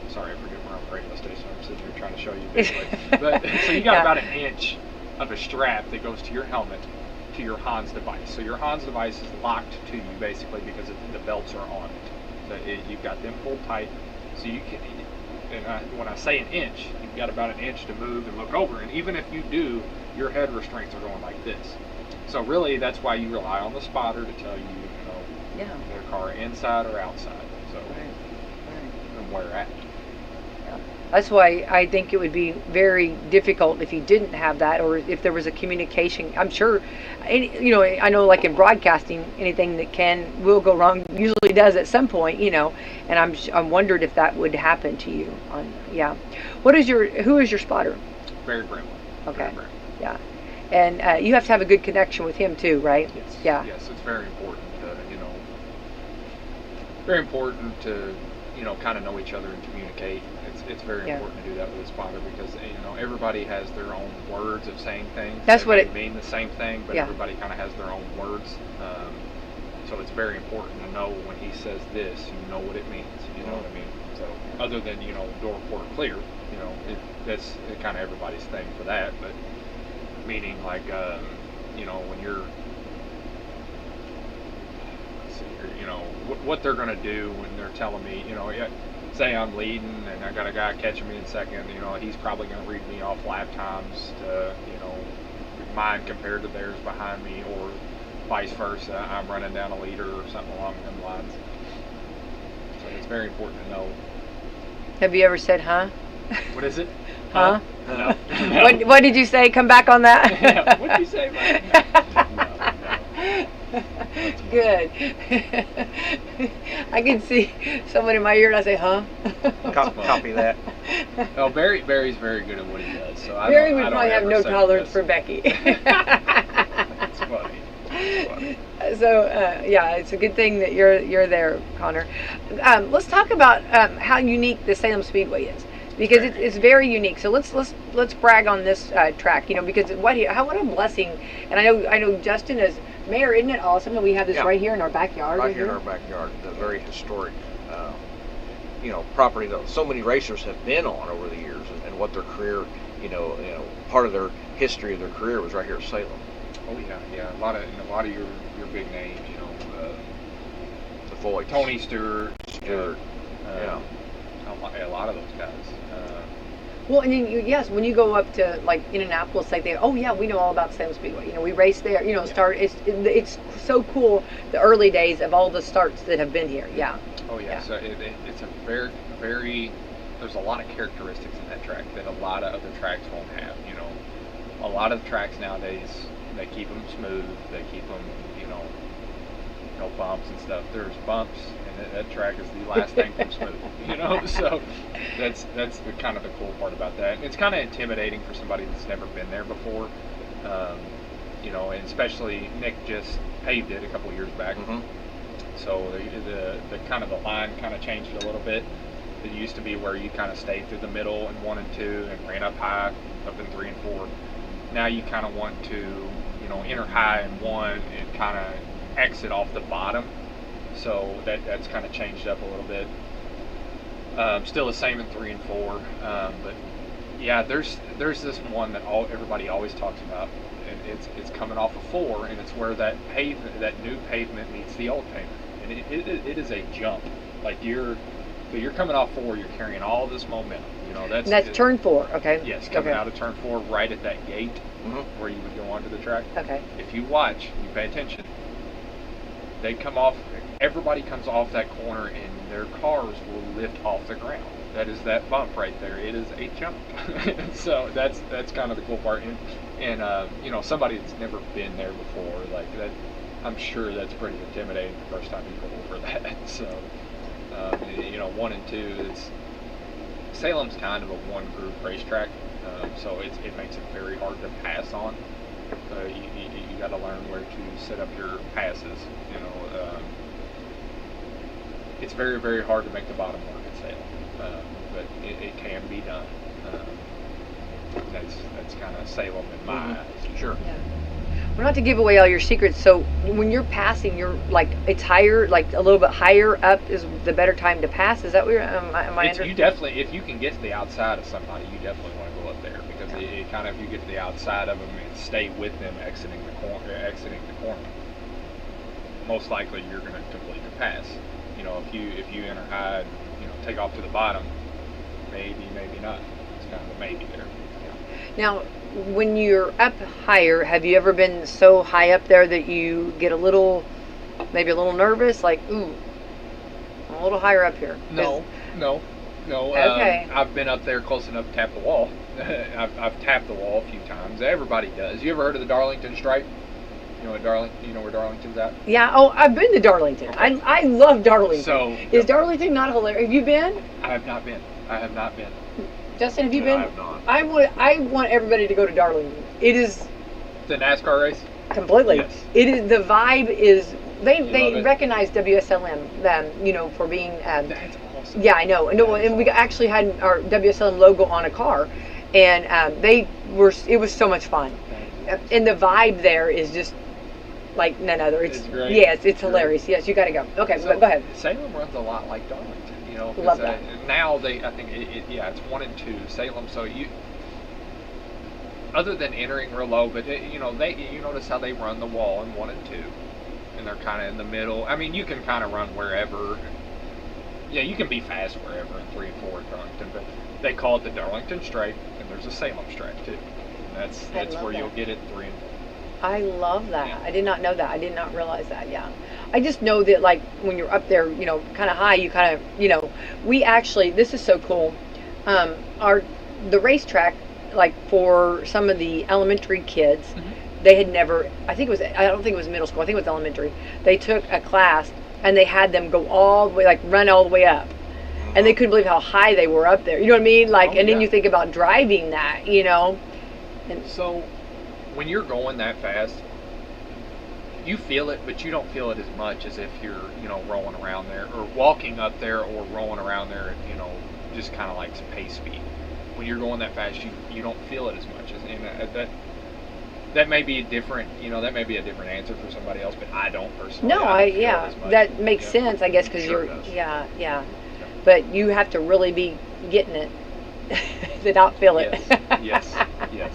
Sorry, I forget where I'm on the radio station. I'm sitting here trying to show you visually. But so you got about an inch of a strap that goes to your helmet, to your Hans device. So your Hans device is locked to you basically because the belts are on it. So you've got them pulled tight, so you can. And when I say an inch, you've got about an inch to move and look over. And even if you do, your head restraints are going like this. So really, that's why you rely on the spotter to tell you, their car inside or outside. So and where at. Yeah. That's why I think it would be very difficult if you didn't have that, or if there was a communication. I'm sure, I know like in broadcasting, anything that will go wrong usually does at some point, and I'm wondered if that would happen to you. Who is your spotter? Barry Brimley. Okay. Barry Brimley. Yeah. And you have to have a good connection with him too, right? Yes. Yeah. Yes, it's very important. Very important to kind of know each other and communicate. It's very important to do that with a spotter because everybody has their own words of saying things. That's they what it mean the same thing, but everybody kind of has their own words. So it's very important to know when he says this, you know what it means. You know what I mean? So other than door report clear, that's kind of everybody's thing for that. But meaning like when you're what they're going to do when they're telling me, say I'm leading and I got a guy catching me in second, he's probably going to read me off lap times to, mine compared to theirs behind me, or vice versa. I'm running down a leader or something along them lines. So it's very important to know. Have you ever said, huh? What is it? Huh? No. What did you say? Come back on that. What did you say, Mike? No. Good. I can see someone in my ear and I say, huh? Copy that. Oh, Barry's very good at what he does. So Barry would probably have no tolerance for Becky. That's funny. So, it's a good thing that you're there, Conner. Let's talk about how unique the Salem Speedway is. Because it's very unique. So let's brag on this track, because what a blessing. And I know Justin is mayor, isn't it awesome that we have this right here in our backyard? Right here in our backyard, the very historic, property that so many racers have been on over the years, and what their career, part of their history of their career was right here at Salem. Oh yeah. A lot of your big names, Voigt. Tony Stewart. Stewart. Yeah. A lot of those guys. Well, and then yes, when you go up to like Indianapolis, like oh yeah, we know all about Salem Speedway. You know, we race there. You know, start. It's so cool. The early days of all the starts that have been here. Yeah. Oh yeah. So it's a very there's a lot of characteristics in that track that a lot of other tracks won't have. You know, a lot of the tracks nowadays, they keep them smooth. They keep them, no bumps and stuff. There's bumps, and that track is the last thing from smooth. So that's the kind of the cool part about that. It's kind of intimidating for somebody that's never been there before. And especially Nick just paved it a couple years back. Mm-hmm. So the kind of the line kind of changed a little bit. It used to be where you kind of stayed through the middle in 1 and 2 and ran up high, up in 3 and 4. Now you kind of want to, enter high in 1 and kind of exit off the bottom. So that's kind of changed up a little bit. Still the same in 3 and 4, but yeah, there's this one that everybody always talks about, and it's coming off of 4, and it's where that new pavement meets the old pavement, and it is a jump. Like you're coming off 4, you're carrying all this momentum. That's turn 4. Okay. Yes, coming out of turn 4, right at that gate where you would go onto the track. Okay. If you watch, you pay attention. They come off. Everybody comes off that corner, and their cars will lift off the ground. That is that bump right there. It is a jump. So that's kind of the cool part. And somebody that's never been there before, like that, I'm sure that's pretty intimidating the first time you go over that. So 1 and 2, Salem's kind of a one-group racetrack, so it makes it very hard to pass on. You got to learn where to set up your passes. It's very, very hard to make the bottom work at Salem, but it can be done. That's kind of Salem in my eyes. Sure. Yeah. Well, not to give away all your secrets, so when you're passing, you're like it's higher, like a little bit higher up is the better time to pass. Is that what you're? You definitely, if you can get to the outside of somebody, you definitely want to go up there because it kind of, if you get to the outside of them and stay with them exiting the corner, most likely you're going to complete the pass. If you enter high, take off to the bottom, maybe not. It's kind of a maybe there. Now, when you're up higher, have you ever been so high up there that you get maybe a little nervous? Like, ooh, I'm a little higher up here. No. Okay. I've been up there close enough to tap the wall. I've tapped the wall a few times. Everybody does. You ever heard of the Darlington Stripe? You know where Darlington's at? Yeah. Oh, I've been to Darlington. Okay. I love Darlington. So is Darlington not hilarious? Have you been? I have not been. Justin, have you been? I have not. I want everybody to go to Darlington. It is The NASCAR race? completely. Yes. It is, the vibe is. They love it? recognize WSLM them, for being. That's awesome. Yeah, I know. And we actually had our WSLM logo on a car, and it was so much fun. And the vibe there is just like none other. It's great. Yes, it's hilarious. Great. Yes, you got to go. Okay, So, go ahead. Salem runs a lot like Darlington, 'cause, Love that. Now I think it's 1 and 2 Salem. So other than entering real low, but you notice how they run the wall in 1 and 2, and they're kind of in the middle. I mean, you can kind of run wherever. Yeah, you can be fast wherever in 3 and 4 at Darlington, but they call it the Darlington Stripe, and there's a Salem Stripe too. And that's love where that. you'll get it 3 and 4. I love that. Yeah. I did not know that. I did not realize that. Yeah. I just know that like when you're up there, kind of high, you kind of, we actually, this is so cool. The racetrack, like for some of the elementary kids, they had never, I don't think it was middle school, I think it was elementary. They took a class and they had them go all the way, like run all the way up. And they couldn't believe how high they were up there. You know what I mean? Like, and then you think about driving that, And So when you're going that fast, you feel it, but you don't feel it as much as if you're, rolling around there or walking up there or rolling around there, just kind of like pace speed. When you're going that fast, you don't feel it as much as that may be a different, that may be a different answer for somebody else, but I don't personally. No, I don't feel it as much. that makes sense, I guess, because Sure you're, does. yeah. But you have to really be getting it to not feel it. Yes, you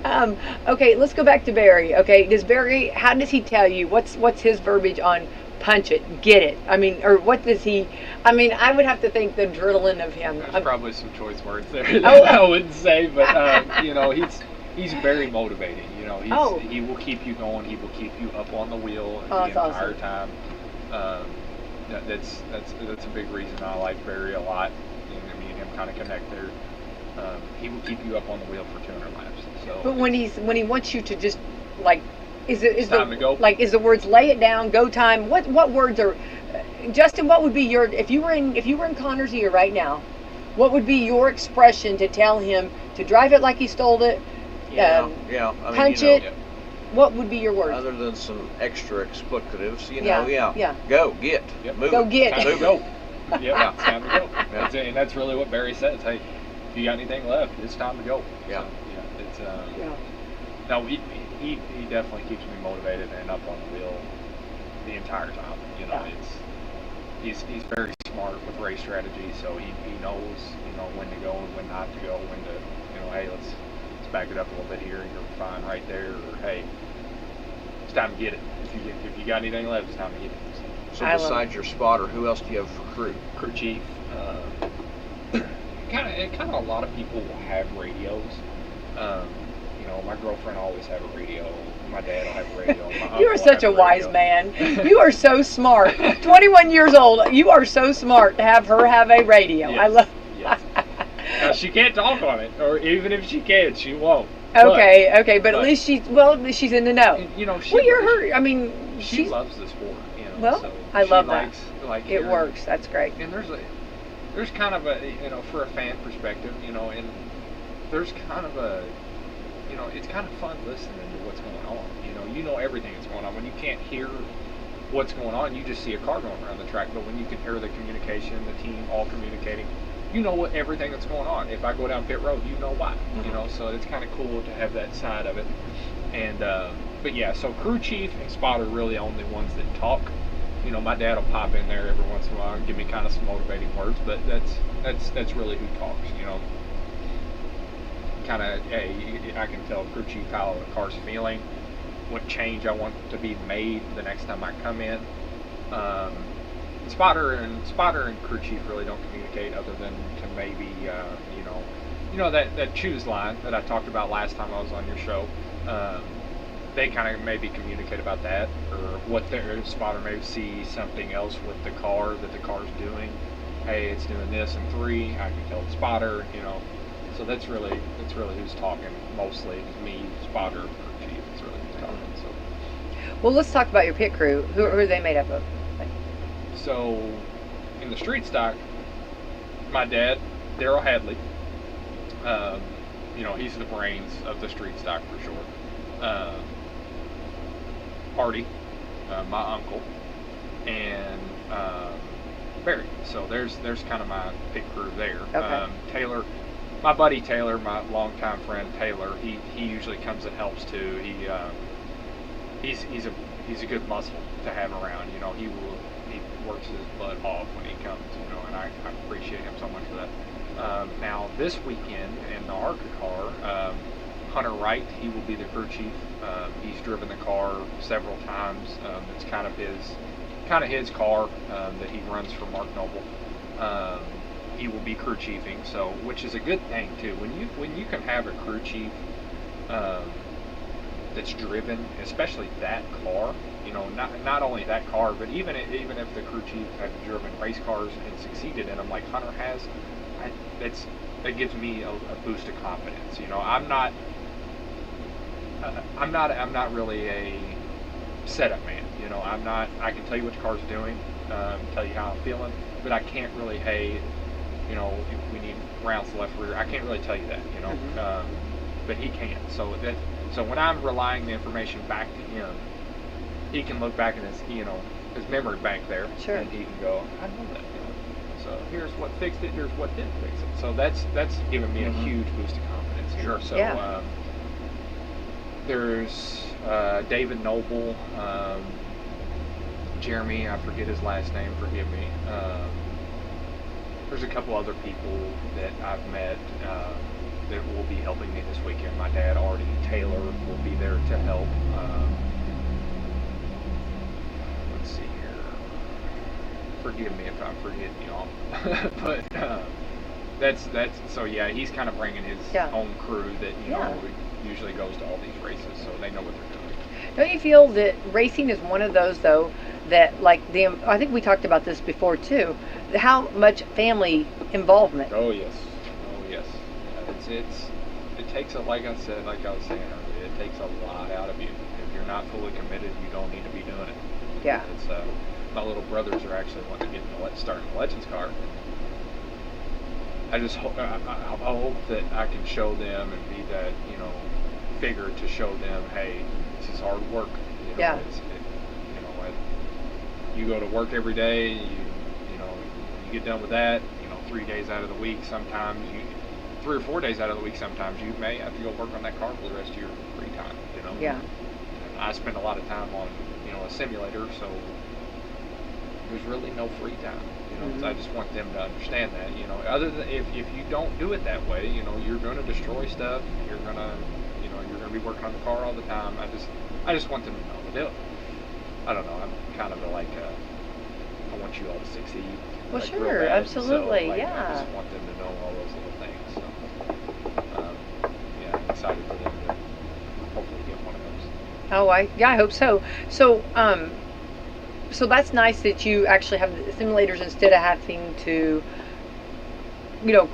do. Okay, let's go back to Barry. Okay, how does he tell you? What's his verbiage on punch it, get it. I mean, or what does he? I mean, I would have to think the adrenaline of him. There's probably some choice words there that Oh. I wouldn't say, but you know, he's very motivating. You know, he will keep you going. He will keep you up on the wheel the that's entire awesome. time. That's a big reason I like Barry a lot. And me and him kind of connect there. He will keep you up on the wheel for 200 laps. So But when he wants you to just like, is time to go. like is the words lay it down, go time? What words are, Justin? What would be your if you were in Connor's ear right now? What would be your expression to tell him to drive it like he stole it? Yeah, I mean, Punch you know, it. What would be your words? Other than some extra explicatives, you Yeah, know, yeah. Go, get, Yep. move Go it. get. Time to Move go. it. Yeah, it's time to go. That's it, and that's really what Barry says. Hey, if you got anything left, it's time to go. Yeah. So, yeah. It's Yeah. no, he definitely keeps me motivated and up on the wheel the entire time. You know, Yeah. he's very smart with race strategy, so he knows, you know, when to go and when not to go, when to, you know, hey, let's back it up a little bit here, you're fine right there, or hey, it's time to get it. If you got anything left, it's time to get it. So I love besides your spotter, who else do you have for crew? Crew chief. Kind of a lot of people have radios. You know, my girlfriend always have a radio. My dad will have a radio. My You are uncle such a have wise radio. man. You are so smart. 21 years old. You are so smart to have her have a radio. Yes, I love. yes. Now, she can't talk on it, or even if she can, she won't. Okay, but at but- least she's in the know. But, you know, Well, you're her. I mean, She she's. loves the sport. You know, Well, so I she love that. likes, like It hearing- works. That's great. And there's kind of a, you know, for a fan perspective, you know, and there's kind of a, you know, it's kind of fun listening to what's going on. You know everything that's going on. When you can't hear what's going on, you just see a car going around the track. But when you can hear the communication, the team all communicating, you know what everything that's going on. If I go down pit road, you know why. You know, so it's kind of cool to have that side of it. And but yeah, so crew chief and spotter are really the only ones that talk. You know, my dad will pop in there every once in a while and give me kind of some motivating words, but that's really who talks. You know, kind of, hey, I can tell crew chief how the car's feeling, what change I want to be made the next time I come in. Spotter and crew chief really don't communicate other than to maybe you know that choose line that I talked about last time I was on your show. They kind of maybe communicate about that, or what their spotter may see something else with the car that the car's doing. Hey, it's doing this in 3. I can tell the spotter, you know. So that's really who's talking mostly. Me, spotter, crew chief. That's really who's talking. So. Well, let's talk about your pit crew. Who are they made up of? So, in the street stock, my dad, Daryl Hadley, you know, he's the brains of the street stock for sure. Artie, my uncle, and Barry. So there's kind of my pit crew there. Okay. Taylor, my buddy Taylor, my longtime friend Taylor, he usually comes and helps too. He's a good muscle to have around. You know, he works his butt off when he comes. You know, and I appreciate him so much for that. Now this weekend in the ARCA car, Hunter Wright, he will be the crew chief. He's driven the car several times. It's kind of his car that he runs for Mark Noble. He will be crew chiefing, so which is a good thing too. When you can have a crew chief that's driven, especially that car. You know, not only that car, but even if the crew chief had driven race cars and succeeded in them like Hunter has, that gives me a boost of confidence. You know, I'm not really a setup man. You know, I can tell you what the car's doing, tell you how I'm feeling, but I can't really, hey, you know, if we need rounds left rear, I can't really tell you that, you know. Mm-hmm. But he can. So when I'm relaying the information back to him, he can look back in his memory bank there, Sure. and he can go, I know that. You know. So here's what fixed it. Here's what didn't fix it. So that's given me a huge boost of confidence. Sure. So Yeah. there's David Noble, Jeremy. I forget his last name. Forgive me. There's a couple other people that I've met that will be helping me this weekend. My dad, Artie Taylor, will be there to help. Let's see here. forgive me if I'm forgetting y'all. But that's so yeah, he's kind of bringing his own crew that usually goes to all these races, so they know what they're doing. Don't you feel that racing is one of those though that like I think we talked about this before too, how much family involvement? Oh yes. It takes like I was saying earlier, it takes a lot out of you. If you're not fully committed, you don't need to be doing it. Yeah. It's my little brothers are actually wanting to get start in the Legends car. I just hope that I can show them and be that figure to show them, hey, this is hard work. Yeah. You go to work every day. You get done with that. 3 days out of the week, sometimes 3 or 4 days out of the week, sometimes you may have to go work on that car for the rest of your free time. Yeah. And I spend a lot of time on a simulator, so there's really no free time. So I just want them to understand that. Other than if you don't do it that way, you're going to destroy stuff. You're gonna be working on the car all the time. I just want them to know. I don't know. I'm kind of like I want you all to succeed. Well, like, sure, absolutely, so, yeah. I just want them to know all those little things. So, yeah, I'm excited for them to hopefully get one of those. Oh, I hope so. So, so that's nice that you actually have the simulators instead of having to,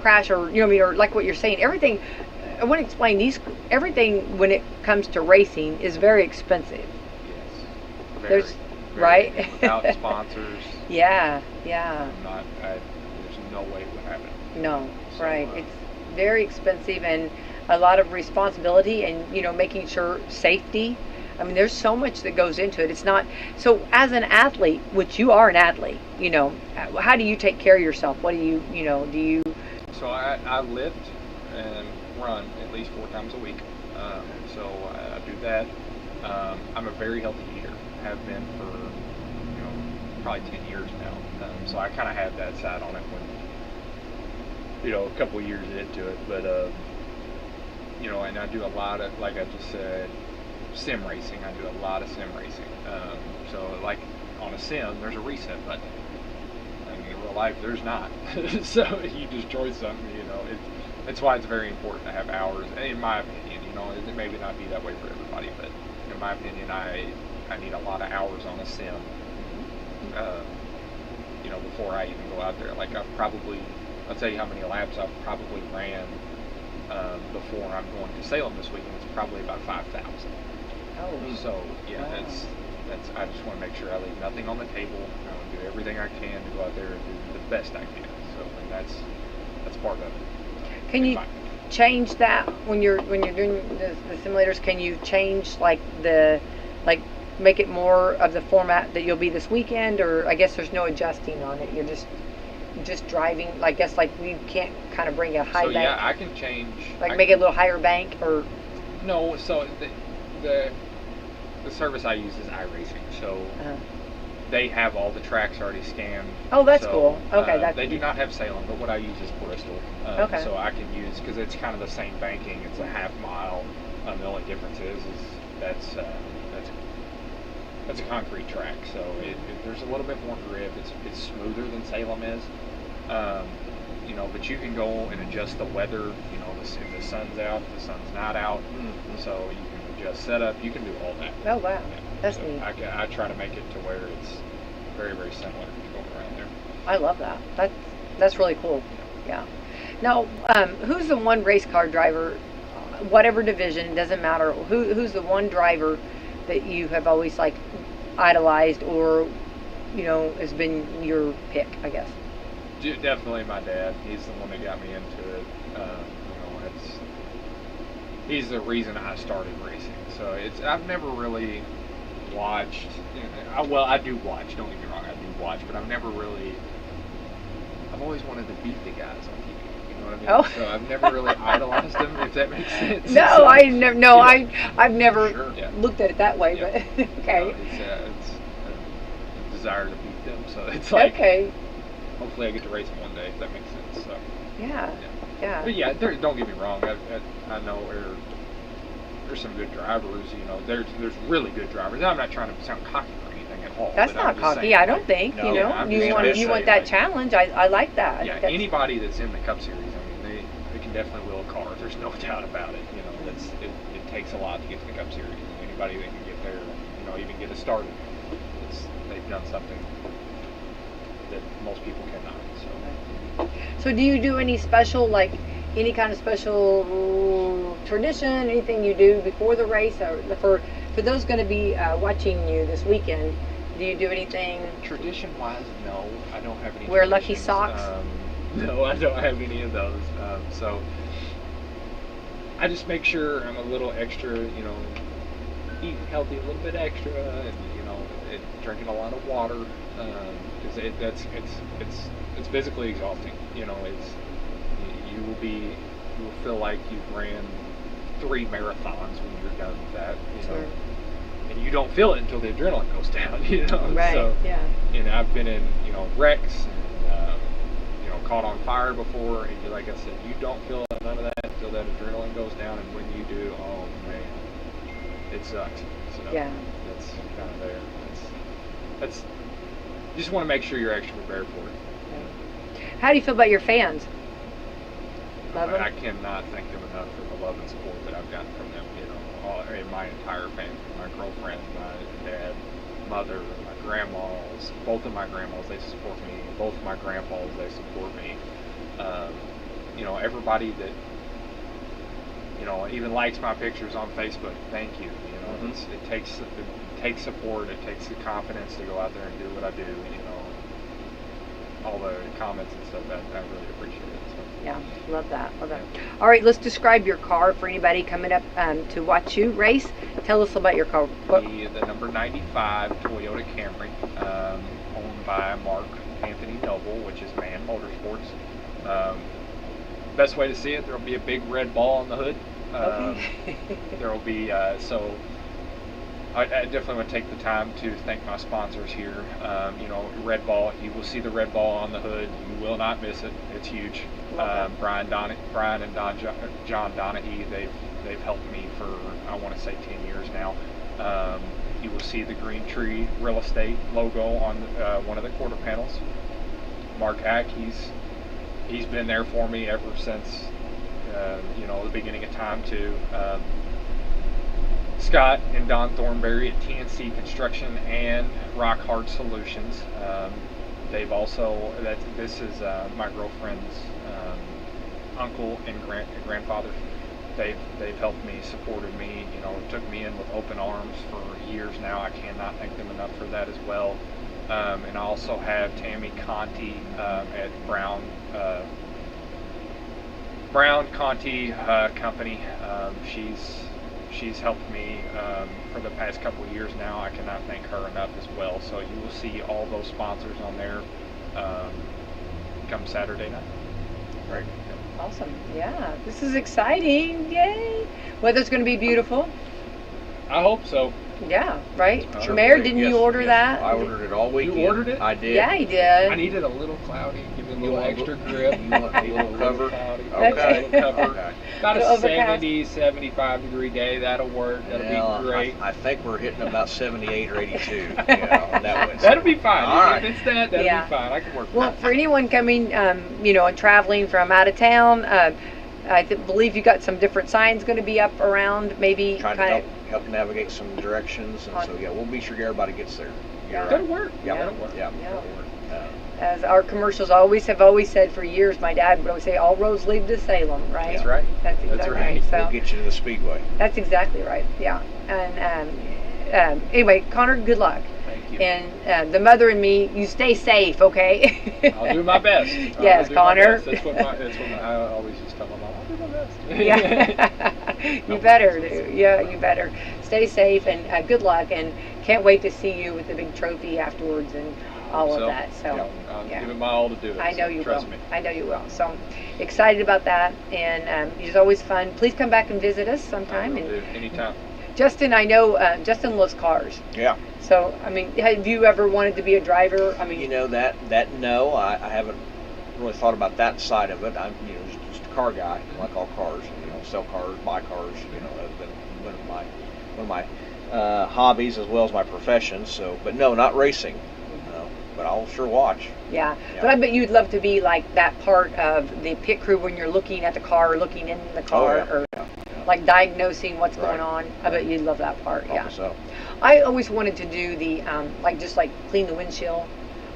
crash or or like what you're saying. Everything. I want to explain everything when it comes to racing is very expensive. Yes. There's very, right. Without sponsors. Yeah. There's no way it would happen. No, So, right. It's very expensive and a lot of responsibility and, making sure safety. I mean, there's so much that goes into it. It's not, so as an athlete, which you are an athlete, how do you take care of yourself? What do you, do you? So I lift and run at least 4 times a week. So I do that. I'm a very healthy eater. Have been for, probably 10 years now. So I kind of have that side on it when, a couple of years into it. But, and I do a lot of, like I just said, sim racing. I do a lot of sim racing. So like on a sim, there's a reset button. I mean, in real life, there's not. So you destroy something, it's why it's very important to have hours, in my opinion. It may not be that way for everybody, but in my opinion, I need a lot of hours on a sim. Before I even go out there. Like I'll tell you how many laps I've probably ran before I'm going to Salem this weekend. It's probably about 5,000. Oh. So yeah, that's. I just want to make sure I leave nothing on the table. I want to do everything I can to go out there and do the best I can. So, and that's part of it. Can you change that when you're doing the simulators? Can you change make it more of the format that you'll be this weekend, or I guess there's no adjusting on it. You're just driving. I guess you can't kind of bring a high bank. Yeah, I can change. Make it a little higher bank or. No, so the service I use is iRacing, so they have all the tracks already scanned. Oh, that's cool. Okay, they do not have Salem, but what I use is Bristol. Okay. So I can use, because it's kind of the same banking. It's a half mile. The only difference is that's a concrete track, so there's a little bit more grip. It's smoother than Salem is. But you can go and adjust the weather. If the sun's out, the sun's not out. Mm-hmm. So you can adjust setup. You can do all that. Oh wow, yeah. That's neat. I try to make it to where it's very, very similar to going around there. I love that. That's really cool. Yeah. Now, who's the one race car driver, whatever division, it doesn't matter. Who's the one driver that you have always idolized or has been your pick, I guess? Definitely my dad. He's the one that got me into it. He's the reason I started racing. So I've never really watched. I do watch. Don't get me wrong, I do watch, but I've always wanted to beat the guys on TV. You know what I mean? Oh. So I've never really idolized them, if that makes sense. No, so, I've never looked at it that way. Yeah. But okay. It's a desire to beat them. So it's like, okay. Hopefully I get to race them one day, if that makes sense. So. Yeah. But yeah, don't get me wrong. I know there's some good drivers. There's really good drivers. I'm not trying to sound cocky or anything at all. That's but I'm not just cocky. saying, I don't like, think. No, You know, I'm you just want gonna you say, want that like, challenge. I like that. Yeah, That's- anybody that's in the Cup Series, I mean, they can definitely wheel a car. There's no doubt about it. You know, it takes a lot to get to the Cup Series. Anybody that can get there, you know, even get it started, they've done something that most people cannot. So do you do any special, like any kind of special tradition, anything you do before the race, or for those going to be watching you this weekend? Do you do anything? Tradition-wise, no, I don't have any. Wear lucky traditions. socks? No, I don't have any of those. So I just make sure I'm a little extra, you know, eating healthy a little bit extra, and you know, drinking a lot of water, because it's physically exhausting. You know, you will feel like you've ran 3 marathons when you're done with that. You know, and you don't feel it until the adrenaline goes down. You know, Right. so Yeah. you know, I've been in, you know, wrecks and you know, caught on fire before, and like I said, you don't feel none of that until that adrenaline goes down, and when you do, oh man, it sucks. So Yeah. that's kind of there. That's you just want to make sure you're extra prepared for it. How do you feel about your fans? Love them? I cannot thank them enough for the love and support that I've gotten from them. You know, in my entire family, my girlfriend, my dad, mother, my grandmas, both of my grandmas, they support me. Both of my grandpas, they support me. You know, everybody that, you know, even likes my pictures on Facebook, thank you. You know, it takes support, it takes the confidence to go out there and do what I do. You know, all the comments and stuff, I really appreciate it. So. Yeah, love that. Love that. All right, let's describe your car for anybody coming up to watch you race. Tell us about your car. The number 95 Toyota Camry, owned by Mark Anthony Noble, which is MAN Motorsports. Best way to see it, there will be a big red ball on the hood. Okay. There will be, so I definitely want to take the time to thank my sponsors here. You know, red ball, you will see the red ball on the hood. You will not miss it. It's huge. Brian and John Donahue, they've helped me for, I want to say, 10 years now. You will see the Green Tree Real Estate logo on one of the quarter panels. Mark Hack, he's been there for me ever since you know, the beginning of time too. Scott and Don Thornberry at TNC Construction and Rock Hard Solutions. They've also, this is my girlfriend's uncle and grandfather. They've helped me, supported me, you know, took me in with open arms for years now. I cannot thank them enough for that as well. And I also have Tammy Conti at Brown Conti Company. She's helped me for the past couple of years now. I cannot thank her enough as well. So you will see all those sponsors on there come Saturday night. Right. Awesome. Yeah, this is exciting. Yay. Weather's going to be beautiful. I hope so. Yeah, right? Sure, Mayor, great. didn't Yes, you order yes. that? I ordered it all weekend. You ordered it? I did. Yeah, he did. I needed a little cloudy, give it a You little want a extra little- grip. you want a little cover? Cloudy, Okay. a little cover. Okay. About Little a overcast. 70, 75 degree day, that'll work. That'll Well, be great. I think we're hitting about 78 or 82 on that one. That'll be fine. All right. If it's that'll Yeah. be fine. I can work with Well, that. for anyone coming, you know, and traveling from out of town, I believe you got some different signs going to be up around, maybe Trying to kind help navigate some directions, and so yeah, we'll be sure everybody gets there. You're That'll right. work. Yeah, That'll work. Yeah, Yeah. that'll work. as our commercials have always said for years. My dad would always say, "All roads lead to Salem," right? That's right. That's exactly That's right. right. So We'll get you to the speedway. that's exactly right. Yeah. And anyway, Conner, good luck. Thank you. And the mother and me, you stay safe, okay? I'll do my best. Yes, I'll do my Conner. best. That's what I always just tell my mom. I'll do my best. Yeah. You better do. Yeah, you better. Stay safe and good luck. And can't wait to see you with the big trophy afterwards and all of that. So yeah, I'll yeah. give it my all to do it. I know so you trust will. me. I know you will. So I'm excited about that, and it's always fun. Please come back and visit us I sometime. will And do anytime. Justin, I know Justin loves cars. Yeah. So I mean, have you ever wanted to be a driver? I mean, You know that no, I haven't really thought about that side of it. I'm just a car guy, like all cars. Sell cars, buy cars. That's been one of my hobbies as well as my profession. So, but no, not racing. No, but I'll sure watch. Yeah. Yeah. But I bet you'd love to be like that part of the pit crew when you're looking at the car, or looking in the car, or like diagnosing what's going on. I bet you'd love that part. Yeah. So. I always wanted to do the like just like clean the windshield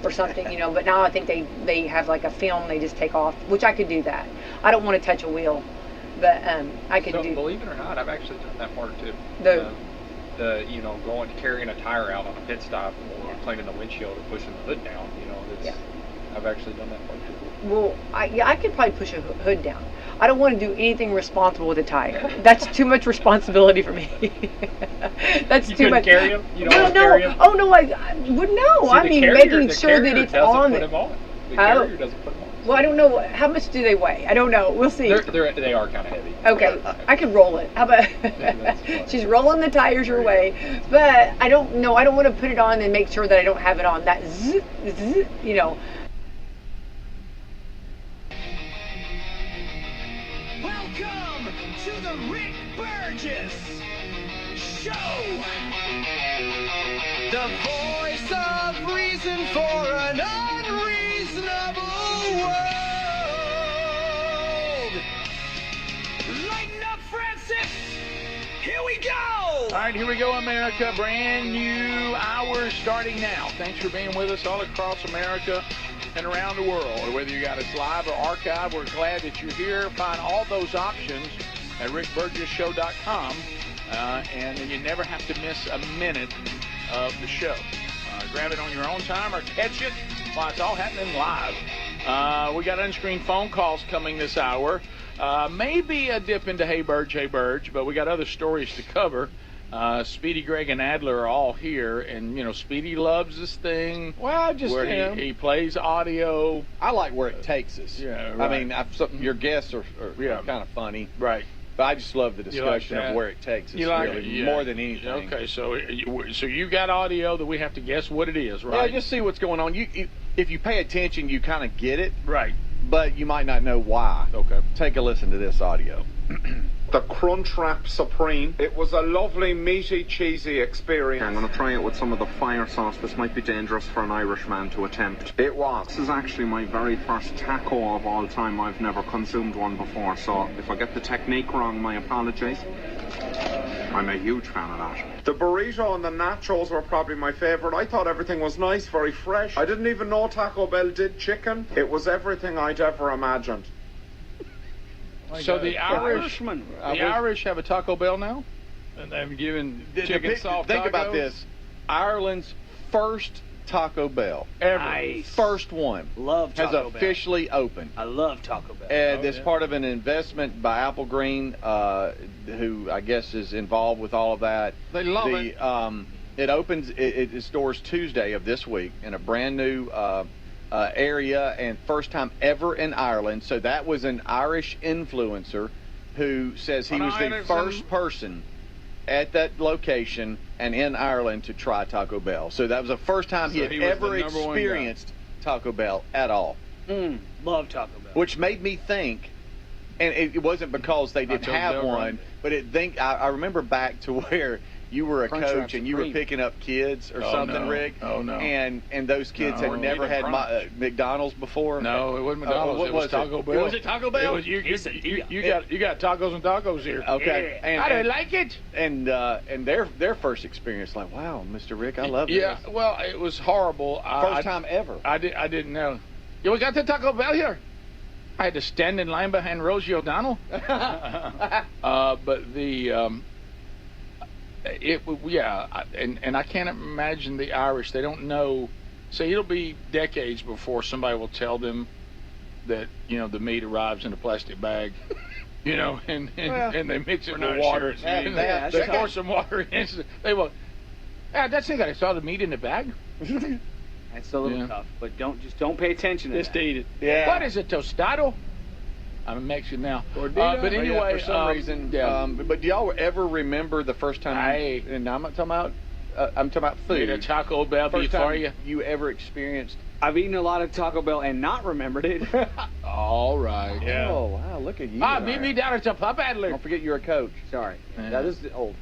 or something, you know. But now I think they have like a film they just take off, which I could do that. I don't want to touch a wheel, but I could do. Believe it or not, I've actually done that part too. The you know, going carrying a tire out on a pit stop, or cleaning the windshield, or pushing the hood down. You know, I've actually done that part too. Well, I could probably push a hood down. I don't want to do anything responsible with a tire. That's too much responsibility for me. That's too much. Carry them? You don't carry them? Oh no, I would no. See, I mean, making sure that it's on. The carrier doesn't put them on. Well, I don't know how much do they weigh. I don't know. We'll see. They are kind of heavy. Okay, I could roll it. How about? She's rolling the tires your way, but I don't know. I don't want to put it on and make sure that I don't have it on. That zzz, zzz, you know. Welcome to the Rick Burgess Show. The voice of reason for an unreasonable world. Lighten up, Francis. Here we go. All right, here we go, America. Brand new hour starting now. Thanks for being with us all across America and around the world. Whether you got us live or archive, we're glad that you're here. Find all those options at rickburgesshow.com, and you never have to miss a minute of the show. Grab it on your own time or catch it while it's all happening live. We got unscreened phone calls coming this hour. Maybe a dip into Hey Burge, but we got other stories to cover. Speedy, Greg, and Adler are all here, and you know Speedy loves this thing. Well, just where he plays audio. I like where it takes us. Yeah, right. I mean, your guests are kind of funny, right? But I just love the discussion of where it takes us. You like really, it? More than anything. Okay, so you got audio that we have to guess what it is, right? Yeah, just see what's going on. If you pay attention, you kind of get it, right? But you might not know why. Okay. Take a listen to this audio. The Crunchwrap Supreme. It was a lovely, meaty, cheesy experience. I'm going to try it with some of the fire sauce. This might be dangerous for an Irishman to attempt. It was. This is actually my very first taco of all time. I've never consumed one before, so if I get the technique wrong, my apologies. I'm a huge fan of that. The burrito and the nachos were probably my favorite. I thought everything was nice, very fresh. I didn't even know Taco Bell did chicken. It was everything I'd ever imagined. So the Irish have a Taco Bell now, and they've given chicken soft. Think tacos? about this: Ireland's first Taco Bell ever, Nice. first one, Love Taco has Bell. officially opened. I love Taco Bell. And it's part of an investment by Apple Green, who I guess is involved with all of that. They love it. It opens. It stores Tuesday of this week in a brand new area and first time ever in Ireland. So that was an Irish influencer who says he was the first person at that location and in Ireland to try Taco Bell. So that was the first time he had ever experienced Taco Bell at all. Love Taco Bell. Which made me think, and it wasn't because they didn't have one, but I remember back to where you were a coach and you were picking up kids or something, Rick. Oh, no. And those kids had never had McDonald's before. No, it wasn't McDonald's. What it was Taco Bell. Was it Taco Bell? You got tacos and tacos here. Okay. Yeah. I didn't like it. And their first experience, like, wow, Mr. Rick, I love this. Yeah, well, it was horrible. First time ever. I didn't know. Yeah, we got the Taco Bell here. I had to stand in line behind Rosie O'Donnell. But the and I can't imagine the Irish. They don't know. Say it'll be decades before somebody will tell them that the meat arrives in a plastic bag, and they mix it with water. They pour some water in. They will. That's the thing. I saw the meat in the bag. That's a little tough, but don't pay attention to Just that. eat it. Yeah. What is it, tostado? I'm a Mexican now. But anyway, for some reason. But do y'all ever remember the first time? And I'm not talking about. I'm talking about food. A Taco Bell first before time you ever experienced? I've eaten a lot of Taco Bell and not remembered it. All right. Yeah. Oh wow, look at you. Meet me down at the Pub Adler. Don't forget you're a coach. Sorry, that is old.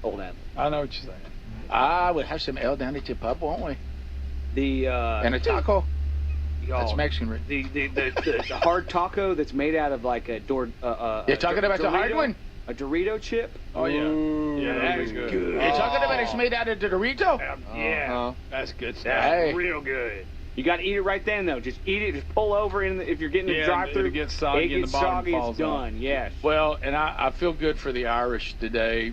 Old Adler. I know what you're saying. Ah, we'll have some ale down at your pub, won't we? And a taco. That's Mexican, right? The hard taco that's made out of like a You're talking about the hard one? A Dorito chip. Oh yeah. Yeah, that is good. You're talking about it's made out of the Dorito? Yeah. That's good stuff. That's real good. You got to eat it right then, though. Just eat it. Just pull over if you're getting the drive-through. It gets soggy and the bottom falls it's done. Yes. Well, and I feel good for the Irish today,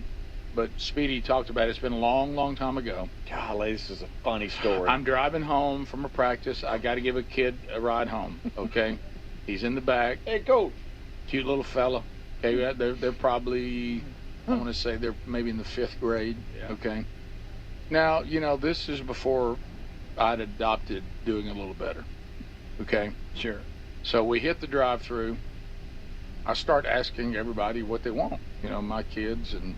but Speedy talked about it. It's been a long, long time ago. Golly, this is a funny story. I'm driving home from a practice. I got to give a kid a ride home. Okay, he's in the back. Hey, coach. Cute little fella. Okay, they're probably, I want to say they're maybe in the 5th grade. Yeah. Okay. Now, this is before I'd adopted doing a little better. Okay? Sure. So we hit the drive-through. I start asking everybody what they want. My kids and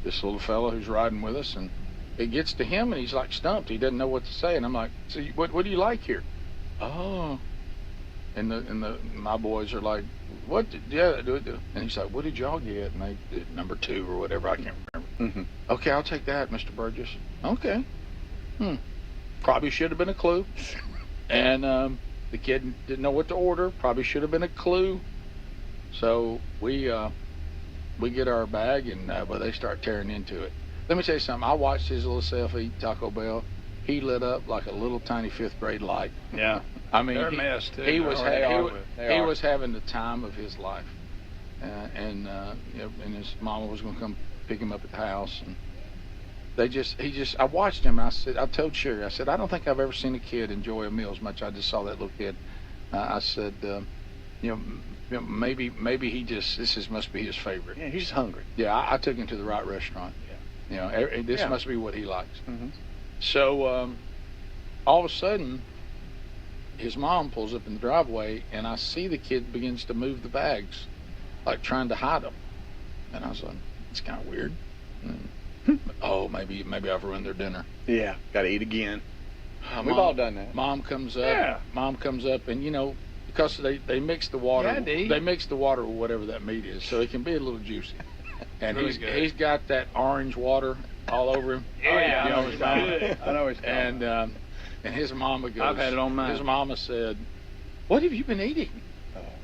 this little fella who's riding with us. And it gets to him, and he's like stumped. He doesn't know what to say. And I'm like, so what do you like here? Oh. And my boys are like, what? Yeah, do it. And he's like, what did y'all get? And they did number 2 or whatever. I can't remember. Mm-hmm. Okay, I'll take that, Mr. Burgess. Okay. Probably should have been a clue. And the kid didn't know what to order. Probably should have been a clue. So we get our bag, and they start tearing into it. Let me tell you something. I watched his little self eat Taco Bell. He lit up like a little tiny 5th grade light. Yeah. I mean, they're a mess too. He was having the time of his life, and his mama was going to come pick him up at the house, and I watched him. I told Sherry, I said, I don't think I've ever seen a kid enjoy a meal as much. I just saw that little kid. I said, maybe this must be his favorite. Yeah, he's hungry. Yeah, I took him to the right restaurant. Yeah. This must be what he likes. Mm-hmm. So all of a sudden, his mom pulls up in the driveway, and I see the kid begins to move the bags, like trying to hide them. And I was like, it's kind of weird. Oh, maybe I've ruined their dinner. Yeah, got to eat again. We've all done that. Mom comes up. Yeah. Mom comes up, and because they mix the water. Yeah, they mix the water with whatever that meat is, so it can be a little juicy. And really he's got that orange water all over him. Yeah, I know it's good. I know it's good. And his mama goes. I've had it on mine. His mama said, "What have you been eating?"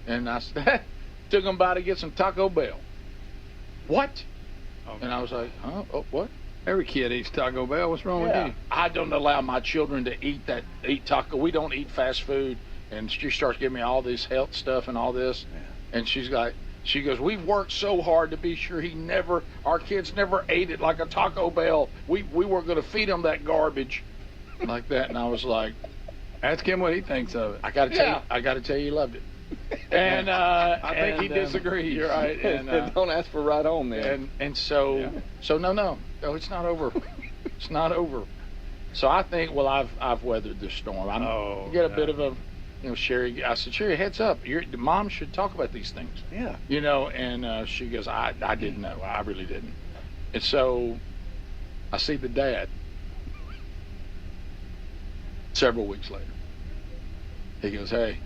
And I said, "Took him by to get some Taco Bell." What? Okay. And I was like, "Huh? Oh, what?" Every kid eats Taco Bell. What's wrong with you? I don't allow my children to eat taco. We don't eat fast food. And she starts giving me all this health stuff and all this. Yeah. And she goes, we've worked so hard to be sure our kids never ate it like a Taco Bell. We weren't going to feed them that garbage like that. And I was like, ask him what he thinks of it. I got to tell you, he loved it. And I think he disagrees. You're right. And don't ask for a ride home then. So no, it's not over. It's not over. So I think, I've weathered this storm. You get a bit of a, Sherry. I said, Sherry, heads up. The mom should talk about these things. Yeah. And she goes, I didn't know. I really didn't. And so I see the dad several weeks later. He goes, hey,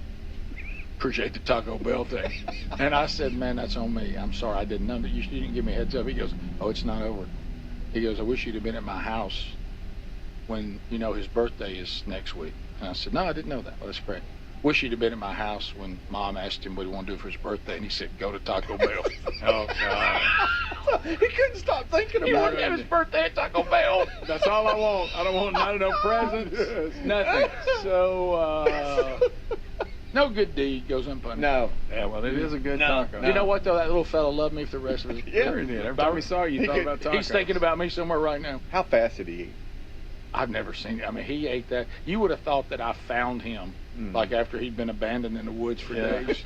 appreciate the Taco Bell thing. And I said, man, that's on me. I'm sorry, I didn't know that. You didn't give me a heads up. He goes, oh, it's not over. He goes, I wish you'd have been at my house when, his birthday is next week. And I said, no, I didn't know that. Well, that's great. Wish you'd have been at my house when Mom asked him what he wanted to do for his birthday. And he said, go to Taco Bell. Oh, God. He couldn't stop thinking about it. He wanted to have his birthday at Taco Bell. That's all I want. I don't want none of no presents. Nothing. So, no good deed goes unpunished. No. Yeah, well, it is a good taco. No. You know what, though? That little fella loved me for the rest of his life. Yeah, he did. Every time we saw you thought about tacos. He's thinking about me somewhere right now. How fast did he eat? I've never seen it. I mean, he ate that. You would have thought that I found him, like after he'd been abandoned in the woods for days.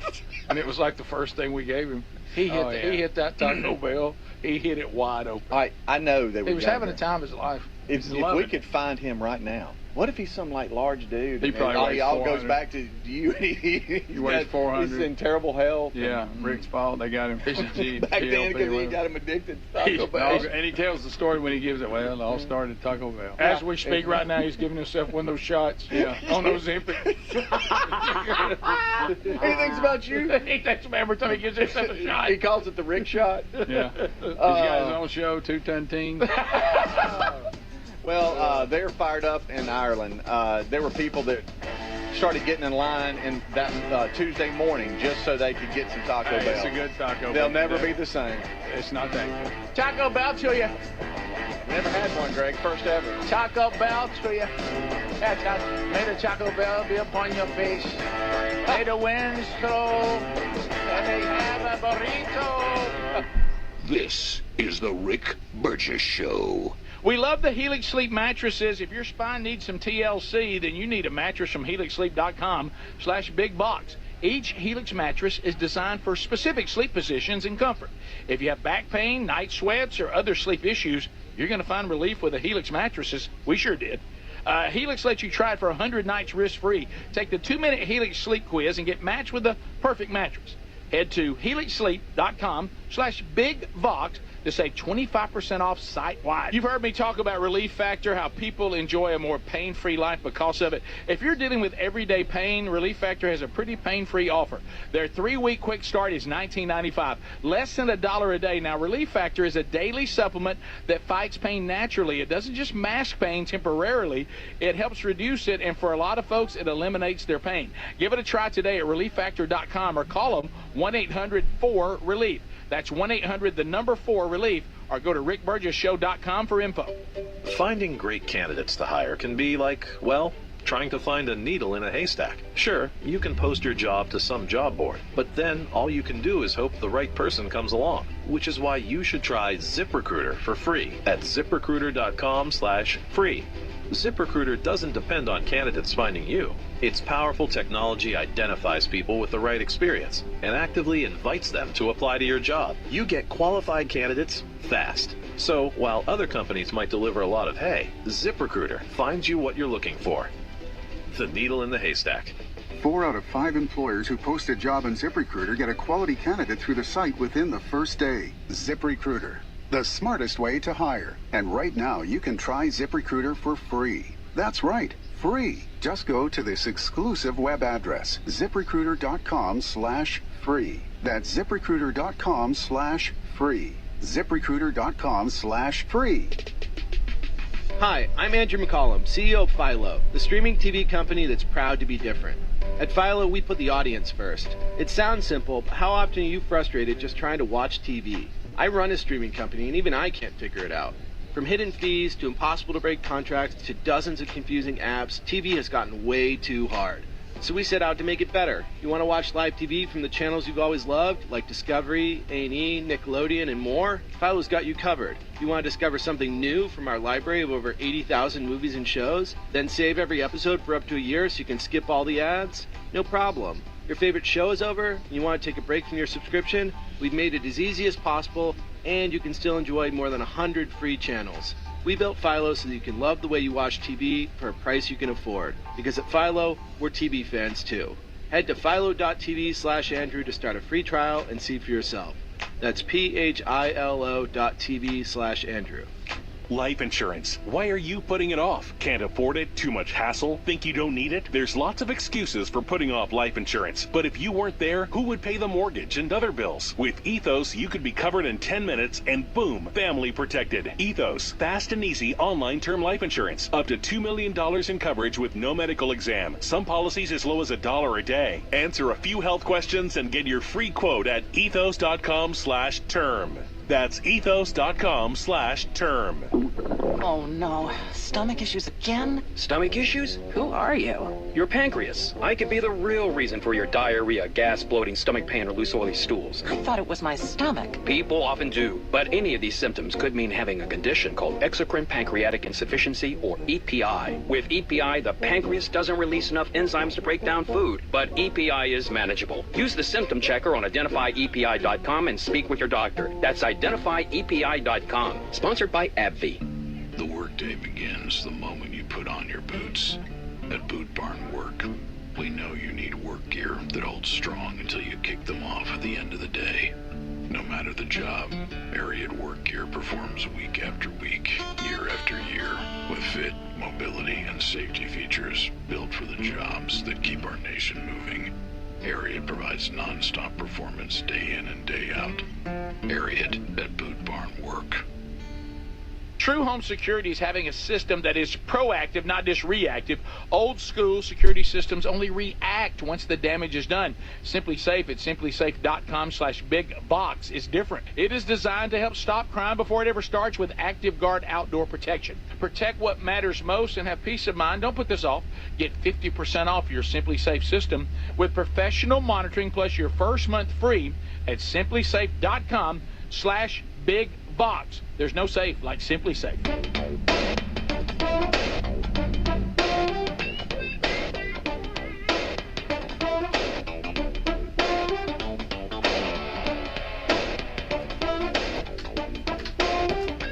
And it was like the first thing we gave him. He hit that Taco Bell. He hit it wide open. I know that he was having a time of his life. If we could find him right now, what if he's some large dude? He probably weighs 400. All goes back to you. He weighs 400. He's in terrible health. Yeah, Rick's fault. They got him. Back then, because he got him addicted to Taco Bell. And he tells the story when he gives it. Well, it all started at Taco Bell. As we speak right now, he's giving himself one of those shots. Yeah, on those Ozempic. He thinks about you. He thinks about every time he gives himself a shot. He calls it the Rick shot. Yeah. He's got his own show, 210 Teens. Well, they're fired up in Ireland. There were people that started getting in line in that Tuesday morning just so they could get some Taco Bell. It's a good Taco Bell. They'll never be the same. It's not that good. Taco Bell to you. Never had one, Greg. First ever. Taco Bell to you. May the Taco Bell be upon your face. May the winds throw. And they have a burrito. This is the Rick Burgess Show. We love the Helix Sleep mattresses. If your spine needs some TLC, then you need a mattress from helixsleep.com/bigbox. Each Helix mattress is designed for specific sleep positions and comfort. If you have back pain, night sweats, or other sleep issues, you're going to find relief with the Helix mattresses. We sure did. Helix lets you try it for 100 nights risk-free. Take the 2-minute Helix sleep quiz and get matched with the perfect mattress. Head to helixsleep.com/bigbox to save 25% off site-wide. You've heard me talk about Relief Factor, how people enjoy a more pain-free life because of it. If you're dealing with everyday pain, Relief Factor has a pretty pain-free offer. Their 3-week quick start is $19.95, less than $1 a day. Now, Relief Factor is a daily supplement that fights pain naturally. It doesn't just mask pain temporarily. It helps reduce it, and for a lot of folks, it eliminates their pain. Give it a try today at relieffactor.com or call them 1-800-4-RELIEF. That's 1-800-4-RELIEF, or go to rickburgessshow.com for info. Finding great candidates to hire can be like, well, trying to find a needle in a haystack. Sure, you can post your job to some job board, but then all you can do is hope the right person comes along, which is why you should try ZipRecruiter for free at ZipRecruiter.com/free. ZipRecruiter doesn't depend on candidates finding you. Its powerful technology identifies people with the right experience and actively invites them to apply to your job. You get qualified candidates fast. So while other companies might deliver a lot of hay, ZipRecruiter finds you what you're looking for. The needle in the haystack. 4 out of 5 employers who post a job on ZipRecruiter get a quality candidate through the site within the first day. ZipRecruiter, the smartest way to hire. And right now, you can try ZipRecruiter for free. That's right, free. Just go to this exclusive web address, ZipRecruiter.com/free. That's ZipRecruiter.com/free. ZipRecruiter.com/free. Hi, I'm Andrew McCollum, CEO of Philo, the streaming TV company that's proud to be different. At Philo, we put the audience first. It sounds simple, but how often are you frustrated just trying to watch TV? I run a streaming company, and even I can't figure it out. From hidden fees to impossible to break contracts to dozens of confusing apps, TV has gotten way too hard. So we set out to make it better. You want to watch live TV from the channels you've always loved, like Discovery, A&E, Nickelodeon, and more? Philo's got you covered. You want to discover something new from our library of over 80,000 movies and shows? Then save every episode for up to a year so you can skip all the ads? No problem. Your favorite show is over, and you want to take a break from your subscription? We've made it as easy as possible, and you can still enjoy more than 100 free channels. We built Philo so that you can love the way you watch TV for a price you can afford. Because at Philo, we're TV fans too. Head to philo.tv/Andrew to start a free trial and see for yourself. That's philo.tv/Andrew. Life insurance. Why are you putting it off? Can't afford it? Too much hassle? Think you don't need it? There's lots of excuses for putting off life insurance. But if you weren't there, who would pay the mortgage and other bills? With Ethos, you could be covered in 10 minutes and boom, family protected. Ethos, fast and easy online term life insurance. Up to $2 million in coverage with no medical exam. Some policies as low as $1 a day. Answer a few health questions and get your free quote at ethos.com/term. That's ethos.com/term. Oh no, stomach issues again? Stomach issues? Who are you? Your pancreas. I could be the real reason for your diarrhea, gas, bloating, stomach pain, or loose oily stools. I thought it was my stomach. People often do, but any of these symptoms could mean having a condition called exocrine pancreatic insufficiency, or EPI. With EPI, the pancreas doesn't release enough enzymes to break down food, but EPI is manageable. Use the symptom checker on identifyepi.com and speak with your doctor. That's identifyepi.com. Sponsored by AbbVie. The workday begins the moment you put on your boots. At Boot Barn Work, we know you need work gear that holds strong until you kick them off at the end of the day. No matter the job, Ariat Work Gear performs week after week, year after year, with fit, mobility, and safety features built for the jobs that keep our nation moving. Ariat provides non-stop performance day in and day out. Ariat at Boot Barn Work. True Home Security is having a system that is proactive, not just reactive. Old school security systems only react once the damage is done. Simply Safe at simplysafe.com/bigbox is different. It is designed to help stop crime before it ever starts with Active Guard outdoor protection. Protect what matters most and have peace of mind. Don't put this off. Get 50% off your Simply Safe system with professional monitoring plus your first month free at simplysafe.com/bigbox. There's no safe like Simply Safe.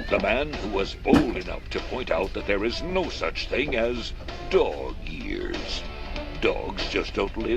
The man who was bold enough to point out that there is no such thing as dog years. Dogs just don't live